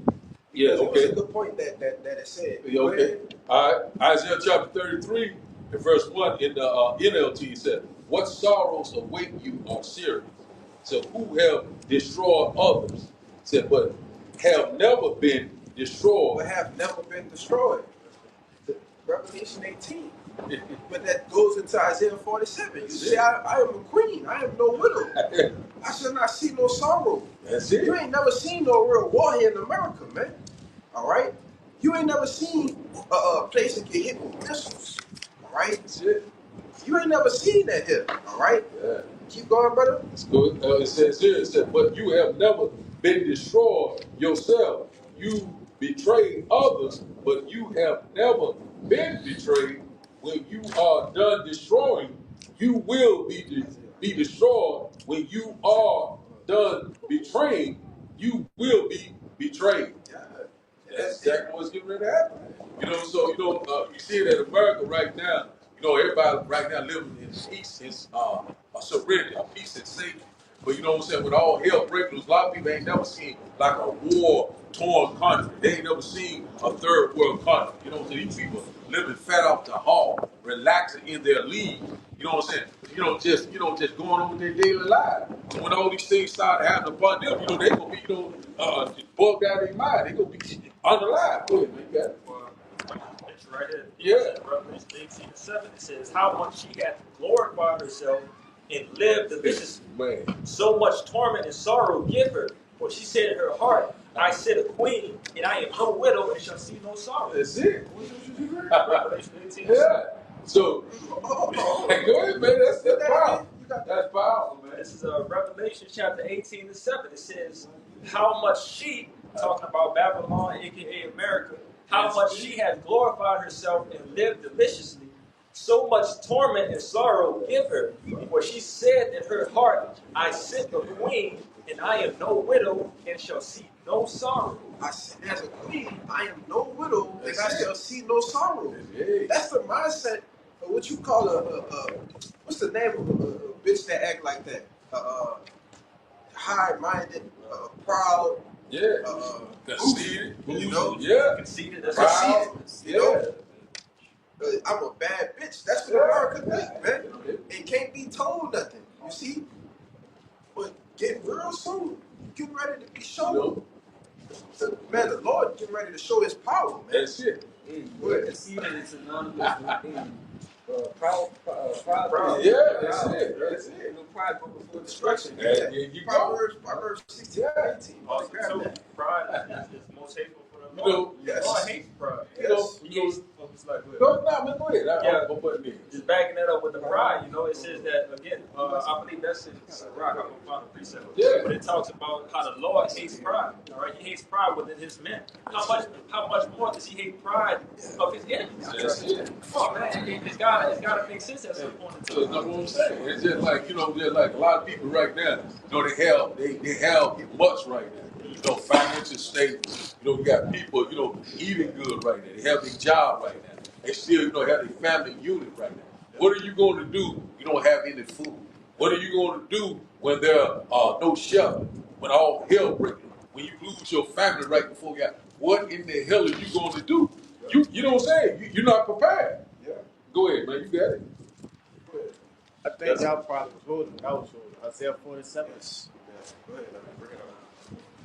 Yeah, It was okay. a good point that it said. Yeah, okay. All right. Isaiah chapter 33 and verse 1 in the NLT said, what sorrows await you are serious. So who have destroyed others? Said, but have never been destroyed. But have never been destroyed. Revelation 18. But that goes into Isaiah 47. You say, I am a queen. I am no widow. I shall not see no sorrow. That's it. You ain't never seen no real war here in America, man. All right? You ain't never seen a place that get hit with missiles. All right? That's it. You ain't never seen that here. All right? Yeah. Keep going, brother. Let's go. It says here, it said, but you have never been destroyed yourself. You betrayed others, but you have never been betrayed. When you are done destroying, you will be destroyed. When you are done betraying, you will be betrayed. Yeah. That's exactly what's getting ready to happen. So you see it in America right now. Everybody right now living in peace and a serenity, a peace and safety. But you know what I'm saying? With all hell breaking loose, a lot of people ain't never seen like a war-torn country. They ain't never seen a third world country. You know what I'm saying? These people living fat off the hog, relaxing in their leaves. You know what I'm saying? Just going on with their daily life. And when all these things start happening upon them, they gonna be, bugged out of their mind. They gonna be unalive. Go ahead, man. You got it. It's right here. Yeah. Revelation 18:7. It says, how much she hath glorified herself and lived deliciously. Man. So much torment and sorrow give her. For she said in her heart, I sit a queen, and I am no widow, and shall see no sorrow. That's it. Revelation 18:7. Yeah. So, go ahead, man. That's powerful. That's powerful, man. This is Revelation chapter 18:7. It says, how much she, talking about Babylon, aka America, how much she hath glorified herself and lived deliciously. So much torment and sorrow give her. For she said in her heart, I sit a queen, and I am no widow, and shall see no sorrow. I sit as a queen. I am no widow, and I shall see no sorrow. That's the mindset of what you call what's the name of a bitch that act like that? High-minded, proud. Yeah. Conceited. Yeah. Conceited. That's Proud. Yeah. I'm a bad bitch. That's what America think, man. It can't be told nothing. You see? But getting real soon. Getting ready to be shown. Man, the Lord getting ready to show his power, man. That's it. Conceited is synonymous with being proud. Yeah, that's it. That's it. No pride go before Destruction. Yeah, you go. Proverbs 16:18. Also, Grab that. pride is most hateful for the You know, Lord. yes. God hates pride. Yes. It's like, Go ahead. Yeah. I'm putting it. just backing that up with the pride, it says that again. I believe that's in Rock. I'm gonna find a precept. Yeah. But it talks about how the Lord hates pride. All right, He hates pride within His men. How much more does He hate pride of His enemies? That's it. Come on, man. It's gotta make sense at some point in So time. that's what I'm saying. It's just like, just like a lot of people right now, they have much right now. Financial stable. You got people, eating good right now. They have their job right now. They still, have their family unit right now. What are you going to do? You don't have any food. What are you going to do when there are no shelter? When all hell breaks? When you lose your family right before you got, what in the hell are you going to do? You know what I'm saying? You're not prepared. Yeah. Go ahead, man. You got it. I think y'all probably was holding. I was holding. Isaiah 47. Yes. Go ahead. Bring it on.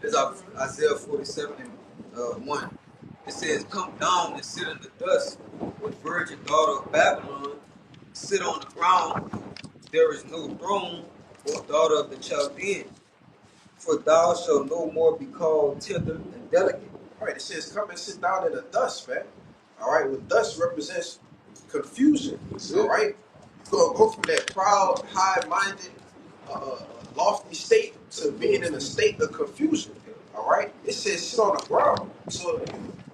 It's Isaiah 47 and 1. It says, come down and sit in the dust with virgin daughter of Babylon. Sit on the ground. There is no throne, O daughter of the Chaldeans. For thou shalt no more be called tender and delicate. All right, it says, come and sit down in the dust, man. All right, well, dust represents confusion. All right, you're going to go from that proud, high-minded, lofty state to being in a state of confusion. All right, it says sit on the ground. So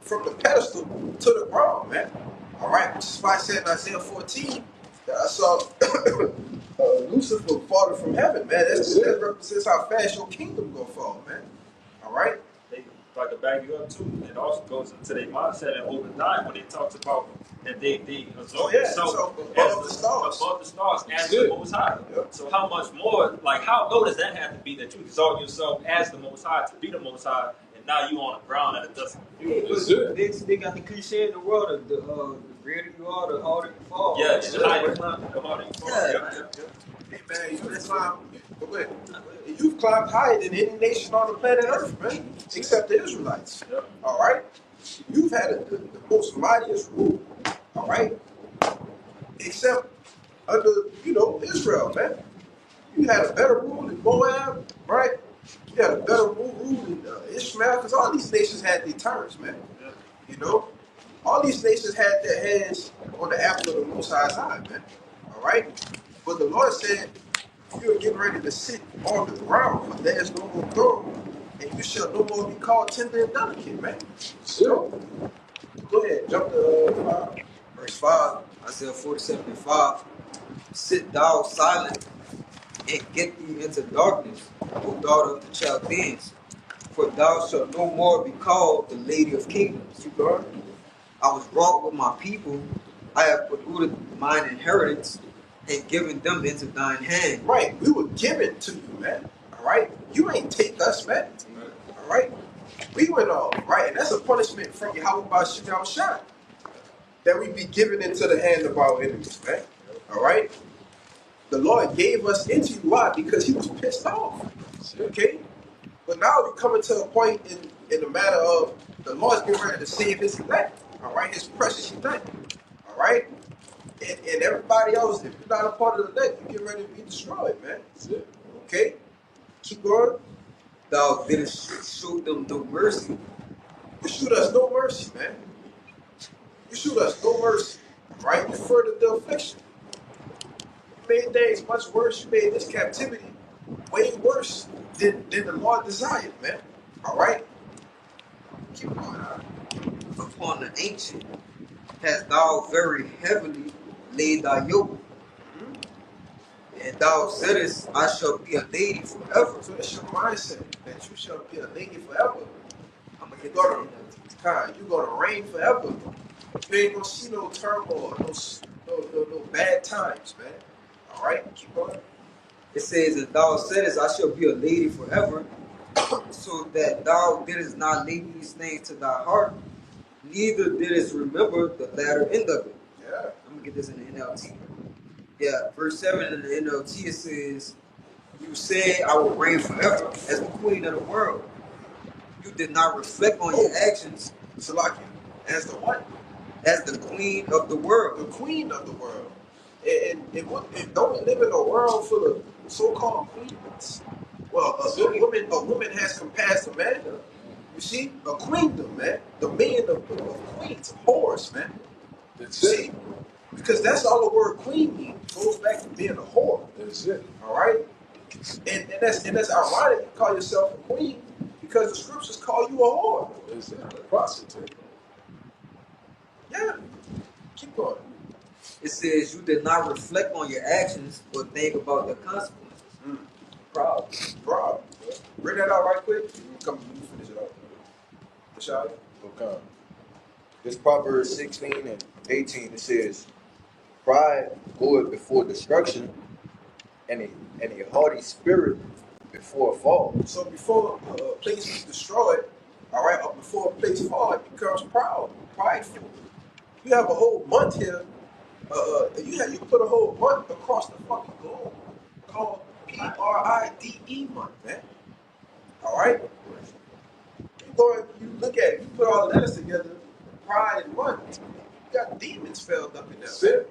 from the pedestal to the ground, man. All right, which is why I said in Isaiah 14 that I saw Lucifer falling from heaven, man. That represents how fast your kingdom gonna fall, man. All right. They like to back you up too. It also goes into their mindset in Obadiah when it talks about that they exalt themselves above the stars. Above the stars as the Most High. Yep. So how much more, like how low does that have to be that you exalt yourself as the Most High to be the Most High, and now you on the ground and it doesn't. They got the cliche in the world: the greater you are, the harder you fall. Yeah, and the higher you climb, the harder you fall. Yeah. Hey man, you've climbed higher than any nation on the planet Earth, man, except the Israelites. Yep. All right, you've had the most mightiest rule. All right, except under Israel, man. You had a better rule than Moab, right? You had a better rule than Ishmael, because all these nations had their turns, man. Yep. You know, all these nations had their hands on the apple of the Most High's eye, man. All right, but the Lord said, "You're getting ready to sit on the ground, for there is no more throne, and you shall no more be called tender and delicate, man." So, go ahead, jump to Verse 5, Isaiah 47:5. Sit thou silent and get thee into darkness, O daughter of the Chaldeans, for thou shalt no more be called the lady of kingdoms. keep going. I was wrought with my people, I have polluted mine inheritance, and given them into thine hand. Right, we were given to you, man. All right, you ain't take us, man. All right, we went off, right, and that's a punishment from Yahweh Bashim Yahushua, that we be given into the hand of our enemies, man. All right, the Lord gave us into you. Why? Because He was pissed off. Okay, but now we're coming to a point in the matter of the Lord's getting ready to save His elect. All right, His precious elect. All right. And everybody else, if you're not a part of the elect, you get ready to be destroyed, man. Okay? Keep going. Thou didst show them no mercy. You shoot us no mercy, man. You shoot us no mercy. Right? You furthered the affliction. You made things much worse. You made this captivity way worse than the Lord desired, man. All right? Keep going. Upon the ancient hast thou very heavily laid thy yoke. And thou saidest, I shall be a lady forever. So that's your mindset, that you shall be a lady forever. I'm gonna You're get gonna reign forever. You ain't gonna see no turmoil, no bad times, man. All right, keep going. It says, and thou saidest, I shall be a lady forever, so that thou didst not lay these things to thy heart, neither didst remember the latter end of it. Yeah. I'm gonna get this in the NLT. Yeah, verse 7 in the NLT, it says, you said, I will reign forever as the queen of the world. You did not reflect on your actions. Salakia, as the what? As the queen of the world. The queen of the world. And don't we live in a world full of so-called queens? Well, a woman has compassed a man. You see, a queendom, man. Dominion of queens, of whores, man. See? Because that's all the word queen means. It goes back to being a whore. That's it. All right? And that's ironic you call yourself a queen, because the scriptures call you a whore. That's it. A prostitute. Yeah. Keep going. It says you did not reflect on your actions or think about the consequences. Proud. Bro, bring that out right quick. You finish it up. Rashad? Okay. This Proverbs 16 and 18, it says, pride goeth before destruction, and a haughty spirit before a fall. So before a place is destroyed, all right, or before a place falls, it becomes prideful. You have a whole month here. You put a whole month across the fucking globe called PRIDE month, man. All right. You look at it. You put all the letters together. Pride and month. You got demons filled up in there. That's it.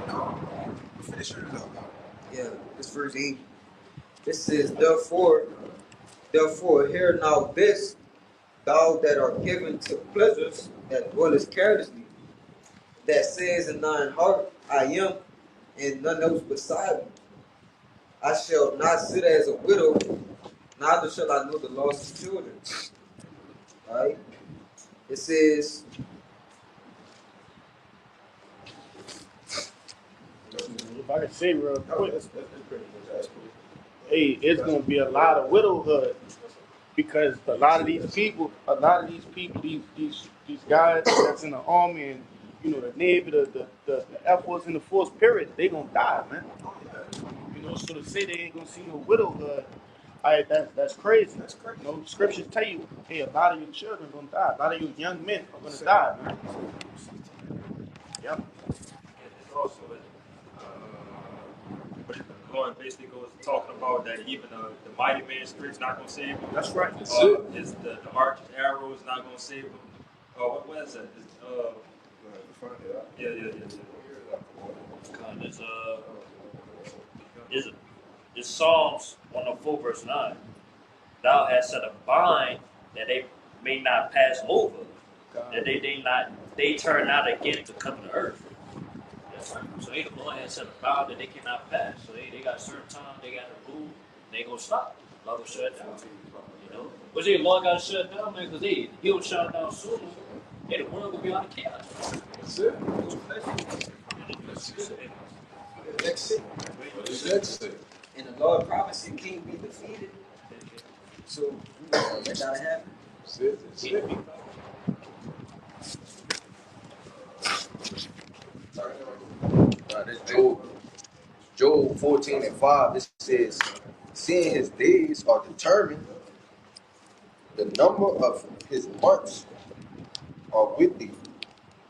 No. Finish it up. Yeah, this verse 8. It says, therefore, hear now this, thou that art given to pleasures that dwellest carelessly, that says in thine heart, I am, and none else beside me. I shall not sit as a widow, neither shall I know the loss of children. Alright? It says, if I could say real No, quick, that's pretty much that's cool. hey, it's gonna be a lot of widowhood because a lot of these people, these guys that's in the army and the navy, the Air Force and the Force, period, they gonna die, man. So to say they ain't gonna see no widowhood, that's crazy. That's crazy. Scriptures tell you, hey, a lot of your children gonna die, a lot of your young men are gonna die, man. Yep. And it's also the Lord basically goes talking about that even the mighty man's strength is not going to save him. That's right. Is the archer's arrow is not going to save him. What is that? Yeah. It's Psalms 104 verse 9. Thou hast set a bind that they may not pass over, that they turn not again to come to earth. That's right. So the Lord has set a bound that they cannot pass. So they got a certain time they got to move. They gonna stop. Lord will shut it down. But the Lord got to shut it down, man, because he'll shut it down sooner. And the world will be out of chaos. That's it. Next it. That's it. And the Lord promised it can't be defeated. So that gotta happen. That's it. That's it. This Job 14:5. It says, seeing his days are determined, the number of his months are with thee.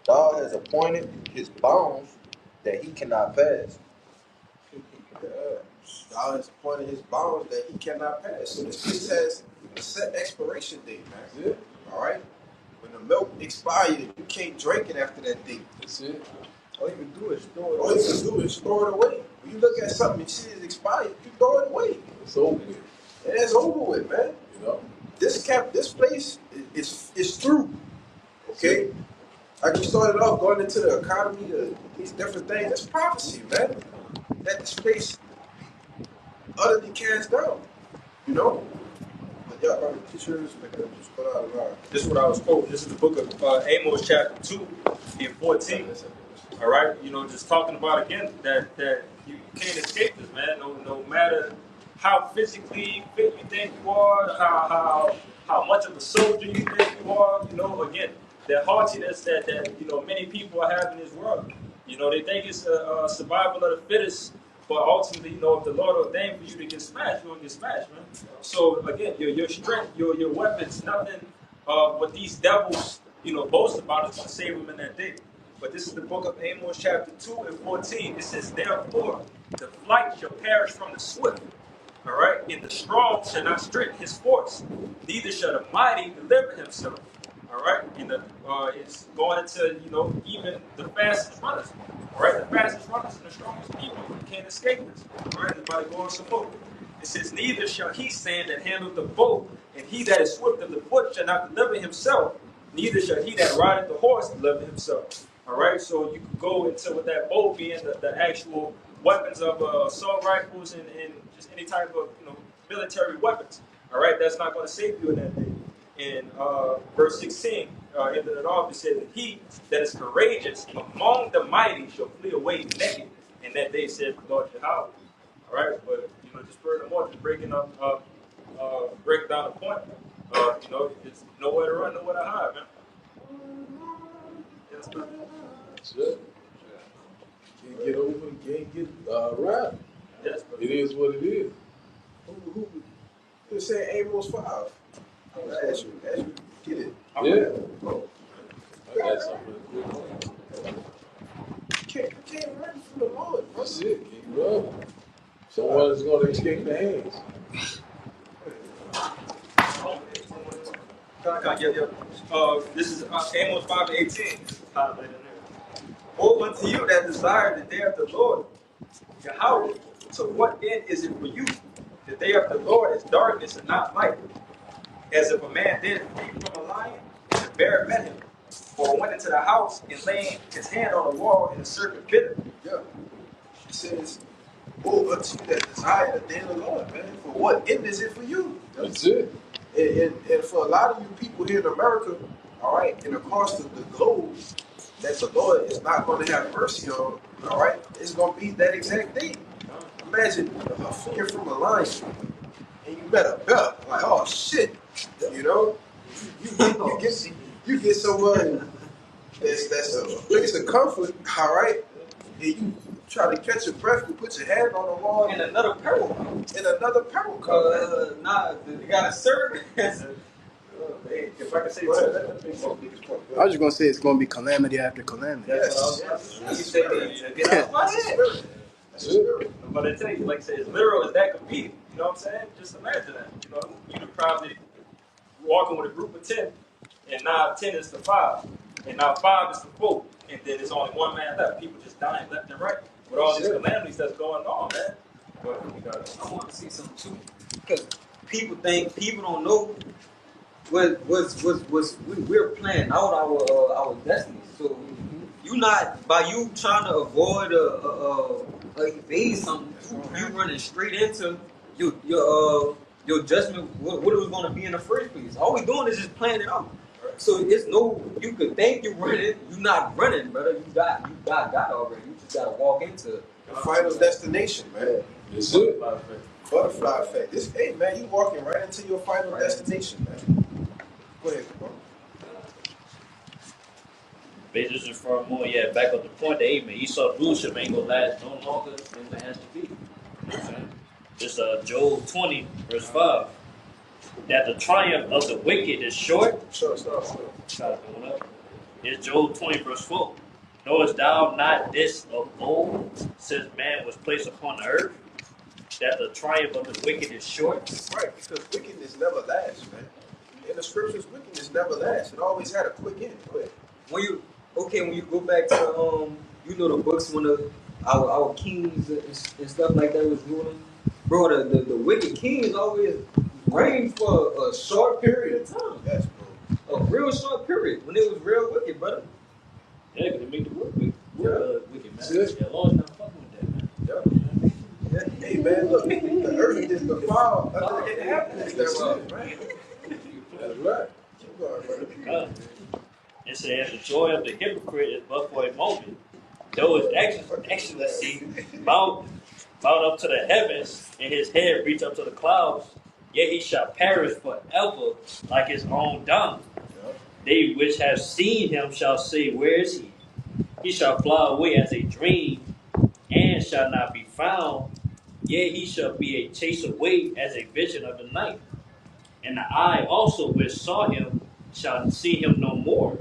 Thou has appointed his bounds that he cannot pass. God has appointed his bounds that he cannot pass. So this place has a set expiration date, man. Yeah. All right? When the milk expired, you can't drink it after that date. That's it. All you can do is throw it All you can do is throw it away. When you look at something and see it's expired, you throw it away. It's over with. And it's over with, man. This place is through. Okay? Like we started off going into the economy, these different things. That's prophecy, man. That this place utterly cast down. But yeah, brother, teachers, just put out a line. This is what I was quoting. This is the book of Amos chapter 2 and 14. All right, just talking about again that you can't escape this, man. No matter how physically fit you think you are, how much of a soldier you think you are, again, that haughtiness that many people are having in this world. They think it's a survival of the fittest, but ultimately, if the Lord ordained for you to get smashed, you're gonna get smashed, man. So again, your strength, your weapons, nothing what these devils, boast about is gonna save them in that day. But this is the book of Amos chapter 2 and 14. It says, therefore, the flight shall perish from the swift. All right? And the strong shall not strengthen his force, neither shall the mighty deliver himself. All right? And it's going into, even the fastest runners. All right? The fastest runners and the strongest people. You can't escape this. All right? Everybody going some more. It says, neither shall he stand that handleth the bow, and he that is swift of the foot shall not deliver himself, neither shall he that rideth the horse deliver himself. All right, so you can go into with that bow being the actual weapons of assault rifles and just any type of military weapons. All right, that's not going to save you in that day. In verse 16, ended it off, it says, he that is courageous among the mighty shall flee away naked. And that day said the Lord Jehovah. All right, but just furthermore, just breaking down the point. It's nowhere to run, nowhere to hide, man. Yes, man. That's it. Can't get over, can't get around. Yes, It is what it is. Who was saying Amos 5? I'm going to ask you, get it. Yeah. Oh. I got something. You can't run from the Lord. That's it. Keep running. Someone is going to escape the hands. This is Amos 5:18. Woe unto you that desire the day of the Lord. Yahweh, to what end is it for you? The day of the Lord is darkness and not light. As if a man did flee from a lion, and the bear met him. Or went into the house and laying his hand on the wall, and the serpent bit him. Yeah. It says, woe unto you that desire the day of the Lord, man. For what end is it for you? That's it. And for a lot of you people here in America, all right, and across the globe, that the Lord is not going to have mercy on, all right, it's going to be that exact thing. Imagine fleeing from a lion and you met a bear. Like, oh shit, you know, you get someone that's a place of comfort, all right, and you try to catch your breath, you put your hand on the wall, And another peril. and another peril comes. Nah, you gotta serve. Hey, if I can say Go ahead, something. let me make my biggest point. I was just gonna say it's gonna be calamity after calamity. Yes, You say me, get out my head. That's the spirit. I'm gonna tell you, like I said, it's literal as that could be. You know what I'm saying? Just imagine that. You know, you'd probably walking with a group of 10, and now 10 is to 5, and now 5 is to 4, and then there's only one man left. People just dying left and right with all these calamities that's going on, man. But you got it. I want to see something too, because people don't know we're planning out our destiny. So you not by you trying to avoid evade something, you running straight into your judgment. What it was going to be in the first place. All we doing is just planning it out. So it's no, you could think you're running, you're not running, brother. You got already. You just gotta walk into it. The final destination, man. It's it. Butterfly effect. This, hey, man, you walking right into your final destination, man. Go ahead, bro. Basically, just for more, back up the point that, hey, man, Esau rulership ain't gonna last no longer than it has to be. You know what I'm saying? It's Job 20, verse 5. That the triumph of the wicked is short. Stop. Going up. It's Job 20, verse 4. Knowest thou not this of old, since man was placed upon the earth, that the triumph of the wicked is short? Right, because wickedness never lasts, man. In the scriptures, wickedness never lasts. It always had a quick end. Go ahead. When you go back to the books when our kings and stuff like that was ruling, bro, the wicked kings always reigned for a short period of time. Yes, bro. A real short period when it was real wicked, brother. Yeah, because it make the world wicked, man. That's Yeah, Lord's not fucking with that, man. Yeah. Hey, man, look, the earth is defiled under the inhabitants thereof, right? That's right. Keep going, brother. It says, the joy of the hypocrite is but for a moment. Though his excellency mount up to the heavens, and his head reach up to the clouds, yet he shall perish forever like his own dung. They which have seen him shall say, where is he? He shall fly away as a dream, and shall not be found. Yet he shall be a chase away as a vision of the night. And the eye also which saw him shall see him no more.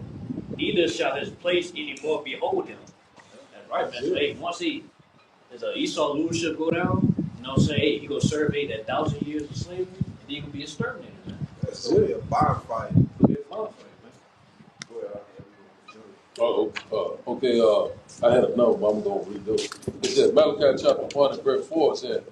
Neither shall his place any more behold him. That's right, man. So, hey, once there's a Esau leadership go down, you know what I'm saying? Hey, he go serve 1,000 years of slavery, and then he gonna be exterminated, man. That's gonna be a bonfire. It'll be a bonfire, man. Okay, I had a number, but I'm going to read those. It says, Malachi chapter 1 and verse 4 said,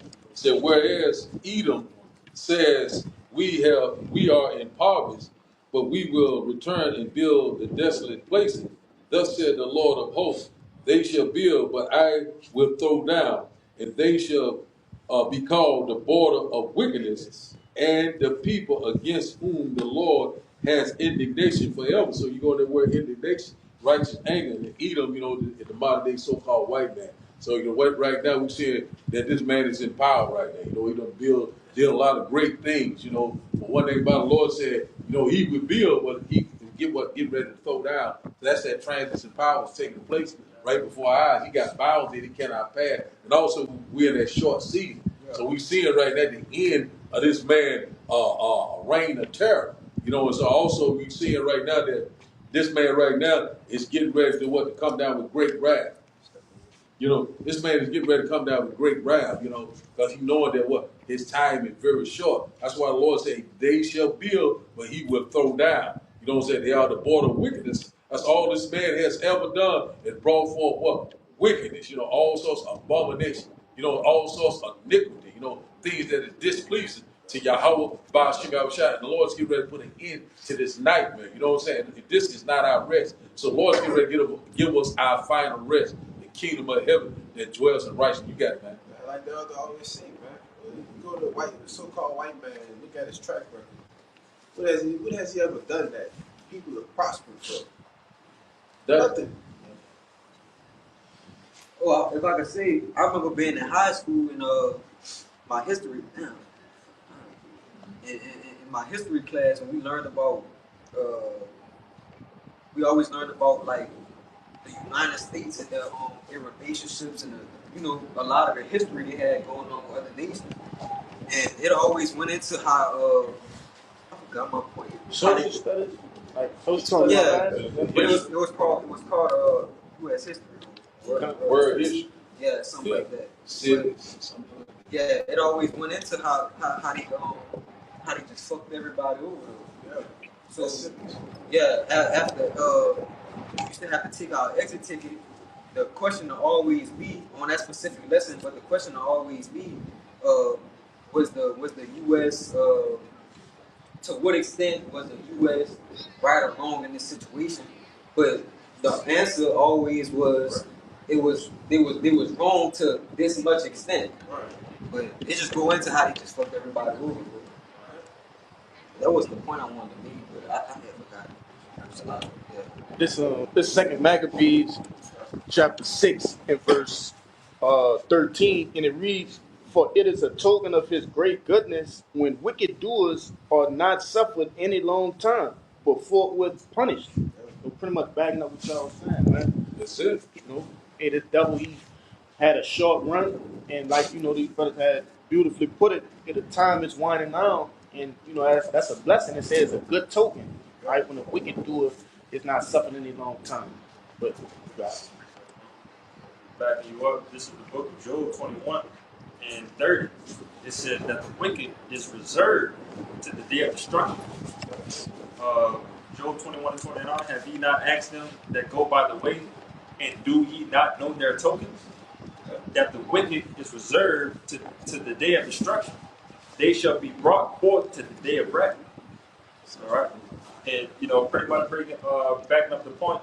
whereas Edom says, we are impoverished, but we will return and build the desolate places. Thus said the Lord of hosts, they shall build, but I will throw down, and they shall be called the border of wickedness, and the people against whom the Lord has indignation forever. So you go to the word indignation, righteous anger, and Edom, in the modern day so-called white man. So right now we're seeing that this man is in power right now. He done did a lot of great things. But one thing about the Lord said, he would build, but he get ready to throw down. So that's that transition power is taking place right before our eyes. He got bounds that he cannot pass, and also we're in that short season. So we see it right at the end of this man reign of terror. And so also we see it right now that this man right now is getting ready to come down with great wrath. This man is getting ready to come down with great wrath, because he knowing that his time is very short. That's why the Lord said, they shall build, but he will throw down. They are the border of wickedness. That's all this man has ever done and brought forth what? Wickedness, all sorts of abomination, all sorts of iniquity, things that is displeasing to Yahweh by Shem Yahushua. And the Lord's getting ready to put an end to this nightmare. You know what I'm saying? This is not our rest. So the Lord's getting ready to give us our final rest. Kingdom of heaven that dwells in righteousness. You got it, man. Like the other always say, man. You go to the so-called white man and look at his track record. What has he ever done that people have prospered for? Nothing. Well, if I could say, I remember being in high school in my history. In my history class, when we learned about, we always learned about like the United States and their relationships and a lot of the history they had going on with other nations. And it always went into how I forgot my point. Social studies, like social studies. Yeah, but it was called U.S. history. Word history. Yeah, something like that. Civics, something like that. Yeah, it always went into how they just fucked everybody over. Yeah. So yeah, after you still have to take our exit ticket. The question will always be on that specific lesson, but the question will always be, was the U.S. To what extent was the U.S. right or wrong in this situation? But the answer always was they was wrong to this much extent. But it just go into how they just fucked everybody over. That was the point I wanted to make, but I never forgot it. Yeah. This second Maccabees chapter 6 and verse 13, and it reads, "For it is a token of his great goodness when wicked doers are not suffered any long time, but forthwith punished." So pretty much backing up what y'all was saying, man. That's it. Hey, the devil, he had a short run, and like these brothers had beautifully put it, the time is winding down, and that's a blessing. It says a good token, right? When a wicked doer is not suffering any long time. But Backing you up, this is the book of Job 21 and 30. It says that the wicked is reserved to the day of destruction. Job 21 and 29, have ye not asked them that go by the way, and do ye not know their tokens? That the wicked is reserved to the day of destruction. They shall be brought forth to the day of wrath. All right? And, pretty much backing up the point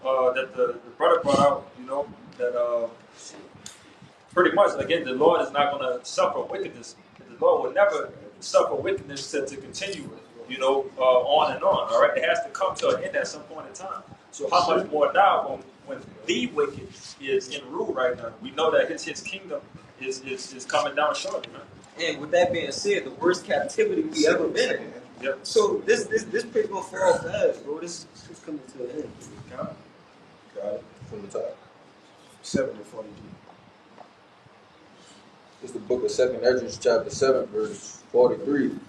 that the brother brought out, that pretty much, again, the Lord is not going to suffer wickedness. The Lord will never suffer wickedness to continue, on and on. All right? It has to come to an end at some point in time. So how much more now when the wicked is in rule right now? We know that his kingdom is coming down shortly, man. And with that being said, the worst captivity we ever been in. Yep. So this paper gonna fall fast, bro. This is coming to an end. Got it. From the top. 7 and 42. It's the book of 2nd Ezra, chapter 7, verse 43.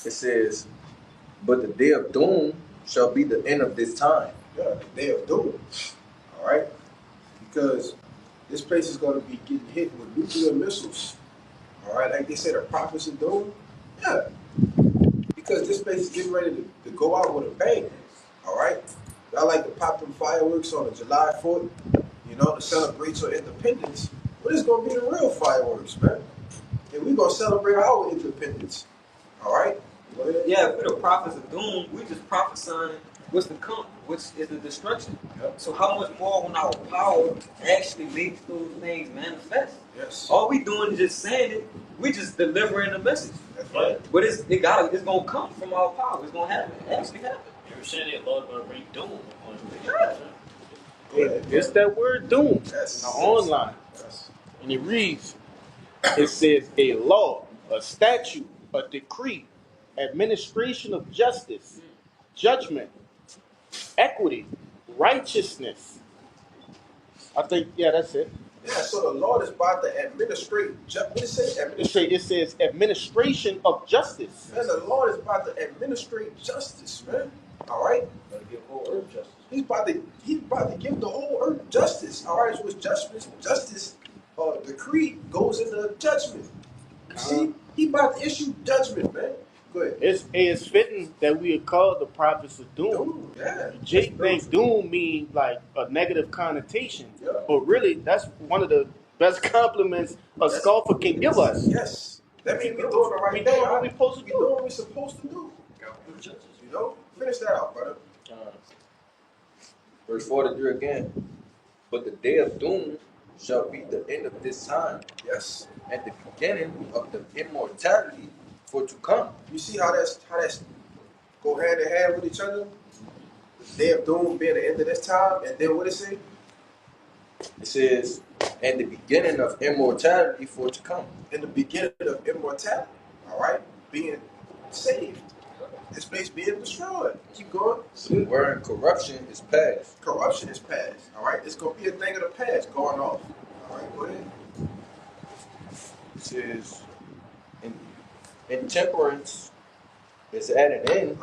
It says, "But the day of doom shall be the end of this time." Yeah, the day of doom. All right? Because this place is going to be getting hit with nuclear missiles. All right? Like they said, the prophets of doom. Yeah. Because this place is getting ready to go out with a bang. All right? Y'all like to pop them fireworks on July 4th, to celebrate your independence. But it's going to be the real fireworks, man. And we're going to celebrate our independence. All right? Go ahead. Yeah, if we're the prophets of doom, we just prophesying what's to come, which is the destruction. Yep. So how much more when our power actually makes those things manifest? Yes. All we doing is just saying it. We just delivering the message. That's right. But it's gonna come from our power. It's gonna happen. It actually happen. You're saying that Lord's going to bring doom upon you. Go ahead. it's that word doom Yes. online, Yes. and it reads, it says a law, a statute, a decree, administration of justice, judgment, equity, righteousness. I think, that's it. Yeah, so the Lord is about to administrate. What did it say? It says administration of justice. Man, the Lord is about to administrate justice, man. All right? Give whole earth justice. He's about to give the whole earth justice. All right, so it's justice decree goes into judgment. See, he about to issue judgment, man. Go ahead. It's fitting that we are called the prophets of doom. Doom, yeah. Jake thinks doom means like a negative connotation, Yeah. but really that's one of the best compliments a scoffer can give us. Yes. That means we're doing the right thing. What we supposed to We're doing do? what we're supposed to do. Finish that out, brother. Verse 43 again. "But the day of doom shall be the end of this time, Yes. and the beginning of the immortality for to come." You see how that's go hand in hand with each other? The day of doom being the end of this time, and then what it say? It says, and the beginning of immortality for to come. In the beginning of immortality, all right, being saved. This place being destroyed. Keep going. Wherein corruption is past. Corruption is past. All right, it's gonna be a thing of the past going off. All right, go ahead. It says, intemperance is at an end.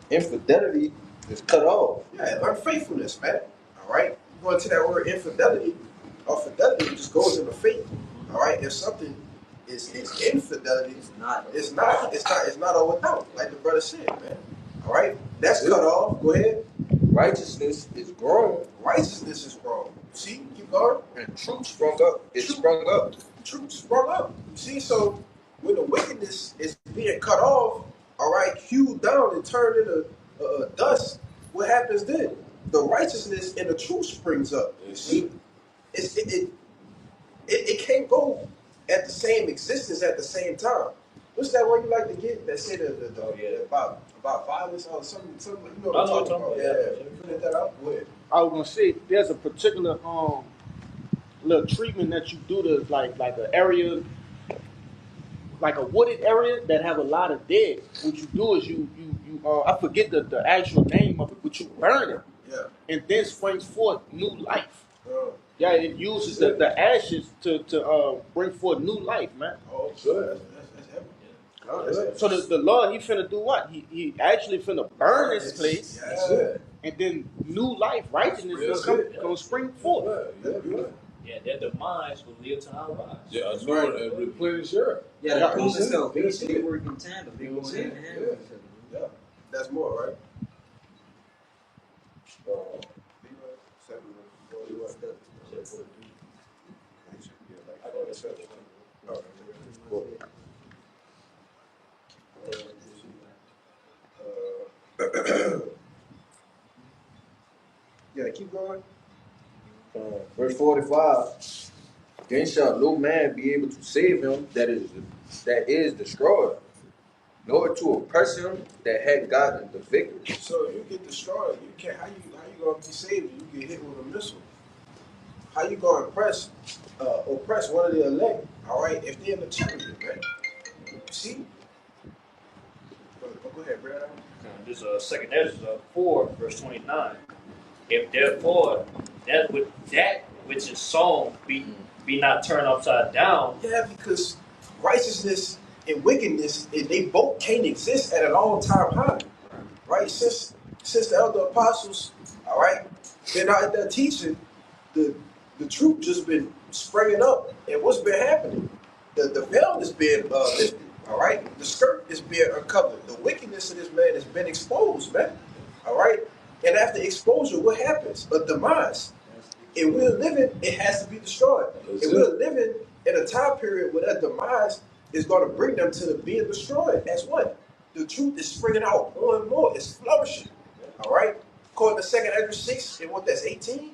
Infidelity is cut off. Yeah, unfaithfulness, man. All right, going to that word infidelity, or fidelity just goes into faith. All right, if something is infidelity, it's not or without, like the brother said, man. All right, that's cut off. Go ahead. Righteousness is grown. Righteousness is grown. See, keep going. And truth sprung up. Sprung up. Truth sprung up. See, so when the wickedness is being cut off, all right, hewed down and turned into dust, what happens then? The righteousness and the truth springs up. You see, it can't go at the same existence at the same time. What's that word you like to get that say about violence or something? You know what I'm talking about? Yeah. Put that out. Go ahead. I was gonna say there's a particular little treatment that you do to like an area, like a wooded area that have a lot of dead. What you do is you I forget the actual name of it, but you burn it. Yeah. And then springs forth new life. Yeah, it uses the ashes to bring forth new life, man. Oh, good. That's heavy. Oh, so the Lord, he finna do what? He actually finna burn this place, and then new life, righteousness gonna spring forth. Yeah, their demise will live to our rise. Yeah, I know it and replenish her. Yeah, the proof itself. They work in tandem. They go hand in hand with each other. Yeah, that's more, right? Yeah, keep going. Verse 45. Then shall no man be able to save him that is destroyed, nor to oppress him that had gotten the victory. So you get destroyed, you can't. How you gonna be saved? You get hit with a missile. How you gonna oppress one of the elect? All right, if they're in the chariot, right? See. Go ahead, Brad. This second Ezra 4 verse 29. If therefore that which is sown be not turned upside down. Yeah, because righteousness and wickedness, they both can't exist at an all-time high, right? Since the elder apostles, all right, been out there teaching, the truth just been springing up, and what's been happening? The veil is being lifted, all right. The skirt is being uncovered. The wickedness of this man has been exposed, man, all right. And after exposure, what happens? A demise. If we're living, it has to be destroyed. If we're living in a time period where that demise is going to bring them to being destroyed, as what? The truth is springing out more and more. It's flourishing. All right? According to 2 Ezra 6, and what that's 18,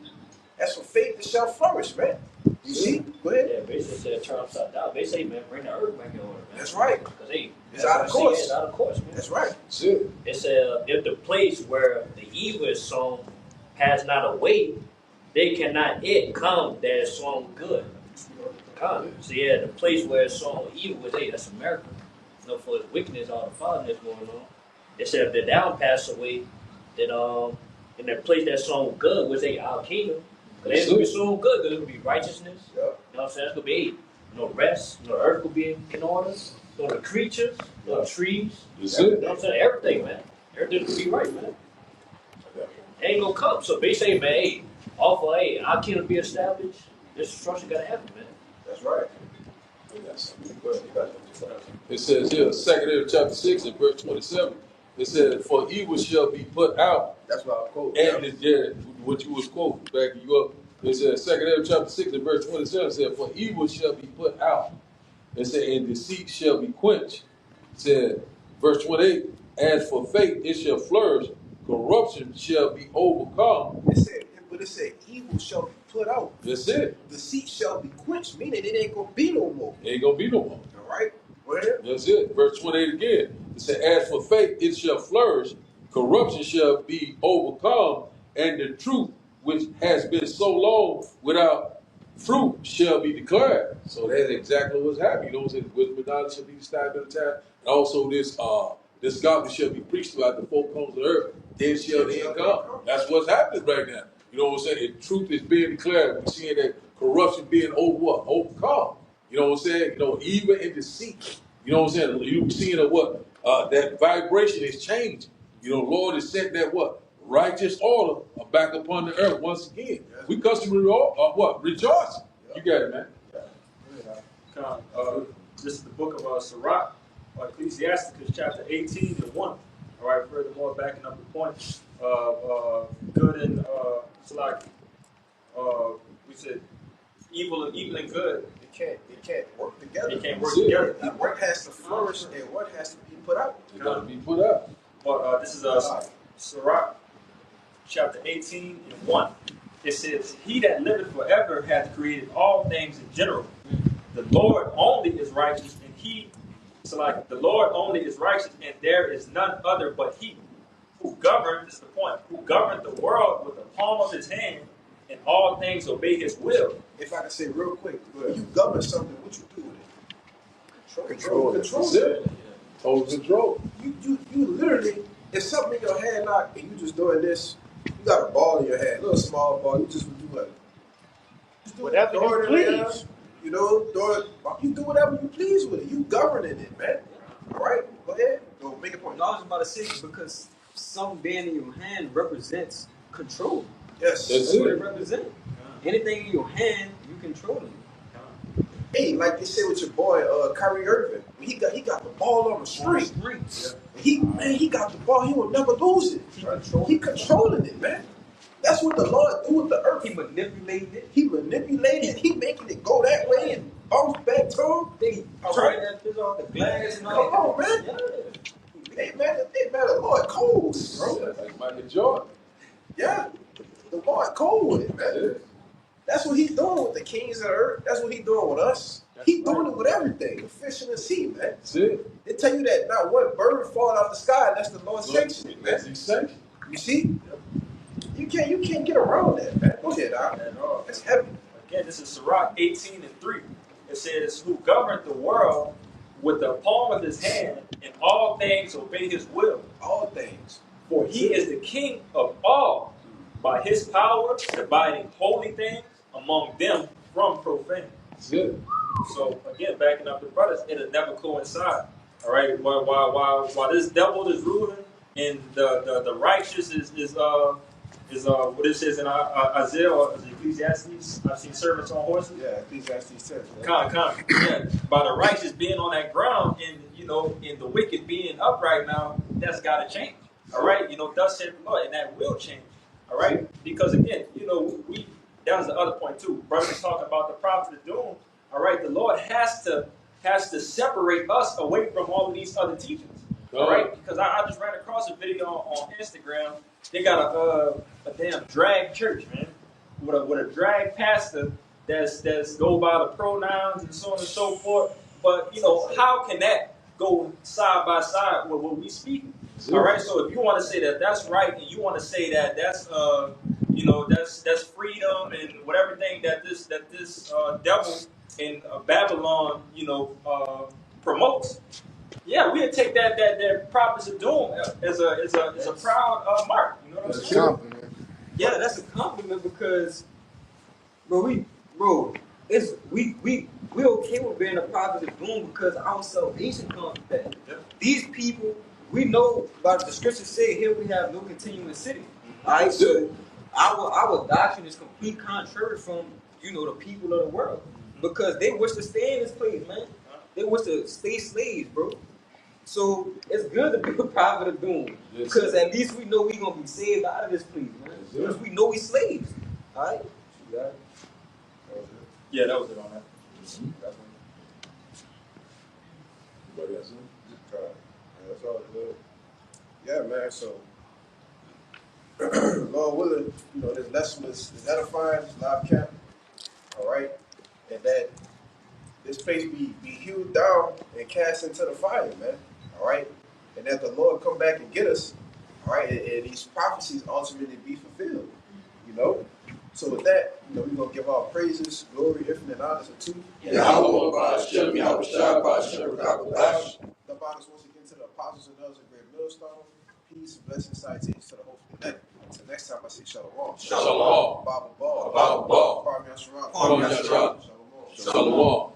that's for faith that shall flourish, man. You see? Go ahead. Yeah, basically said turn upside down. Basically, man, bring the earth back in order, man. That's right. Because it's out of course. It's out of course, man. That's right. It said if the place where the evil is sown has not a weight, they cannot it come that is sown good. Come. So yeah, the place where it's sown evil is that's America. You know, for its wickedness, all the foulness going on. It said if the down pass away, then in the place that's sown good was our kingdom. Because it's gonna be sown good, because it's gonna be righteousness. You know what I'm saying? It's gonna be rest, the earth will be in order, the creatures, the trees. You know what I'm saying? Everything, man. Everything's gonna be right, man. It ain't gonna come. So basically, man, hey, our kingdom be established, this destruction gotta happen, man. That's right. It says here, 2 Ezra chapter 6 and verse 27. It said, for evil shall be put out. That's what I'm quoting. And what you was quoting, backing you up. It said, 2 Ezra chapter 6 and verse 27 said, for evil shall be put out. It said, and deceit shall be quenched. It said, verse 28, as for faith, it shall flourish. Corruption shall be overcome. It said, evil shall be put out. That's it. Deceit shall be quenched, meaning it ain't gonna be no more. It ain't gonna be no more. All right? Where? That's it. Verse 28 again. It said, as for faith, it shall flourish. Corruption shall be overcome. And the truth, which has been so long without fruit shall be declared. So that's exactly what's happening. You know what I'm saying? Wisdom and knowledge shall be established in the time. And also this gospel shall be preached throughout the four corners of the earth. Then shall the end come. That's what's happening right now. You know what I'm saying? And truth is being declared. We're seeing that corruption being overcome. You know what I'm saying? You know, even in deceit. You know what I'm saying? You're seeing that vibration is changing. You know, Lord is setting that righteous order back upon the earth once again. We customarily rejoice. You got it, man. This is the book of Sirach, Ecclesiasticus chapter 18 and 1. All right, furthermore, backing up the point, good and we said evil and good. It can't work together. It can't work together. What has to flourish and what has to be put out. It got to be put out. But this is Sirach chapter 18 and 1. It says, "He that liveth forever hath created all things in general. The Lord only is righteous, and the Lord only is righteous, and there is none other but He, who governed," this is the point, "who governed the world with the palm of His hand, and all things obey His will." If I can say real quick, when you govern something, what you do with it? Control. That's it. Total control. You literally, if something in your hand knock and you just doing this, you got a ball in your hand, a little small ball, you just do what? Just do Whatever throw you it in there, please. you know, you do whatever you please with it. You governing it, man. All right, go ahead. Go make a point. I was about to say, because something being in your hand represents control. Yes. That's what it represents. Anything in your hand, you control it. Hey, like they said with your boy Kyrie Irving, he got the ball on the string. He got the ball. He will never lose it. He controlling it, man. That's what the Lord do with the earth. He manipulated it. He manipulated it. He making it go that way and bounce back to him. They turn that fish off the glass and Come all on, man. Hey, man, the Lord cold, bro. Like Michael Jordan. Yeah, the Lord cold with it, man. That's what He's doing with the kings of the earth. That's what He's doing with us. He's doing it with everything. The fish in the sea, man. That's it. They tell you that not one bird falling out the sky. That's the Lord's sanctioning, man. That's His sanction. You see? You can't get around that, man. Go ahead, Doc. That's heavy. Again, this is Sirach 18 and 3. It says, "Who governed the world with the palm of His hand, and all things obey His will. All things. For He is the King of all, by His power dividing holy things among them from profane." That's it. So again, backing up the brothers, it'll never coincide. All right, while this devil is ruling and the righteous is what it says in Isaiah or Ecclesiastes. I've seen servants on horses. Yeah, Ecclesiastes 10. Yeah. By the righteous being on that ground and and the wicked being upright now, that's got to change. All right, thus said the Lord, and that will change. All right, because again, we that was the other point too. Brothers talking about the prophet of doom. All right, the Lord has to separate us away from all of these other teachings. All right, because I just ran across a video on Instagram. They got a damn drag church, man, with a drag pastor that's go by the pronouns and so on and so forth. But how can that go side by side with what we speak? All right, so if you want to say that that's right, and you want to say that that's that's freedom and whatever thing that this devil in Babylon promotes. Yeah, we'll take that prophets of doom as a proud mark. You know what I'm saying? Yeah, that's a compliment because, we okay with being a prophet of doom because our salvation comes from that. Yeah. These people, we know, about the scripture say here we have no continuing city. All right, so our doctrine is complete contrary from the people of the world because they wish to stay in this place, man. They wish to stay slaves, bro. So it's good to be a prophet of doom because at least we know we're gonna be saved out of this place, man. Because we know we slaves. All right. Yeah, that was it on that. Anybody else? That's all good. Yeah, man. So, Lord willing, this lesson is edifying, it's live camp. All right, and that this place be hewed down and cast into the fire, man. All right, and that the Lord come back and get us. All right, and these prophecies ultimately be fulfilled. So with that, we're gonna give our praises, glory, infinite honors unto Yahweh, Ba'ashem, Yahweh Shai, Ba'ashem, Rakadash. the bodies once again to the apostles and those of great millstone. Peace, blessings, salutations to the host of the day. Until next time, I say shalom. Shalom. Bible ball. Bible ball. Parmesan Shalom. Shalom.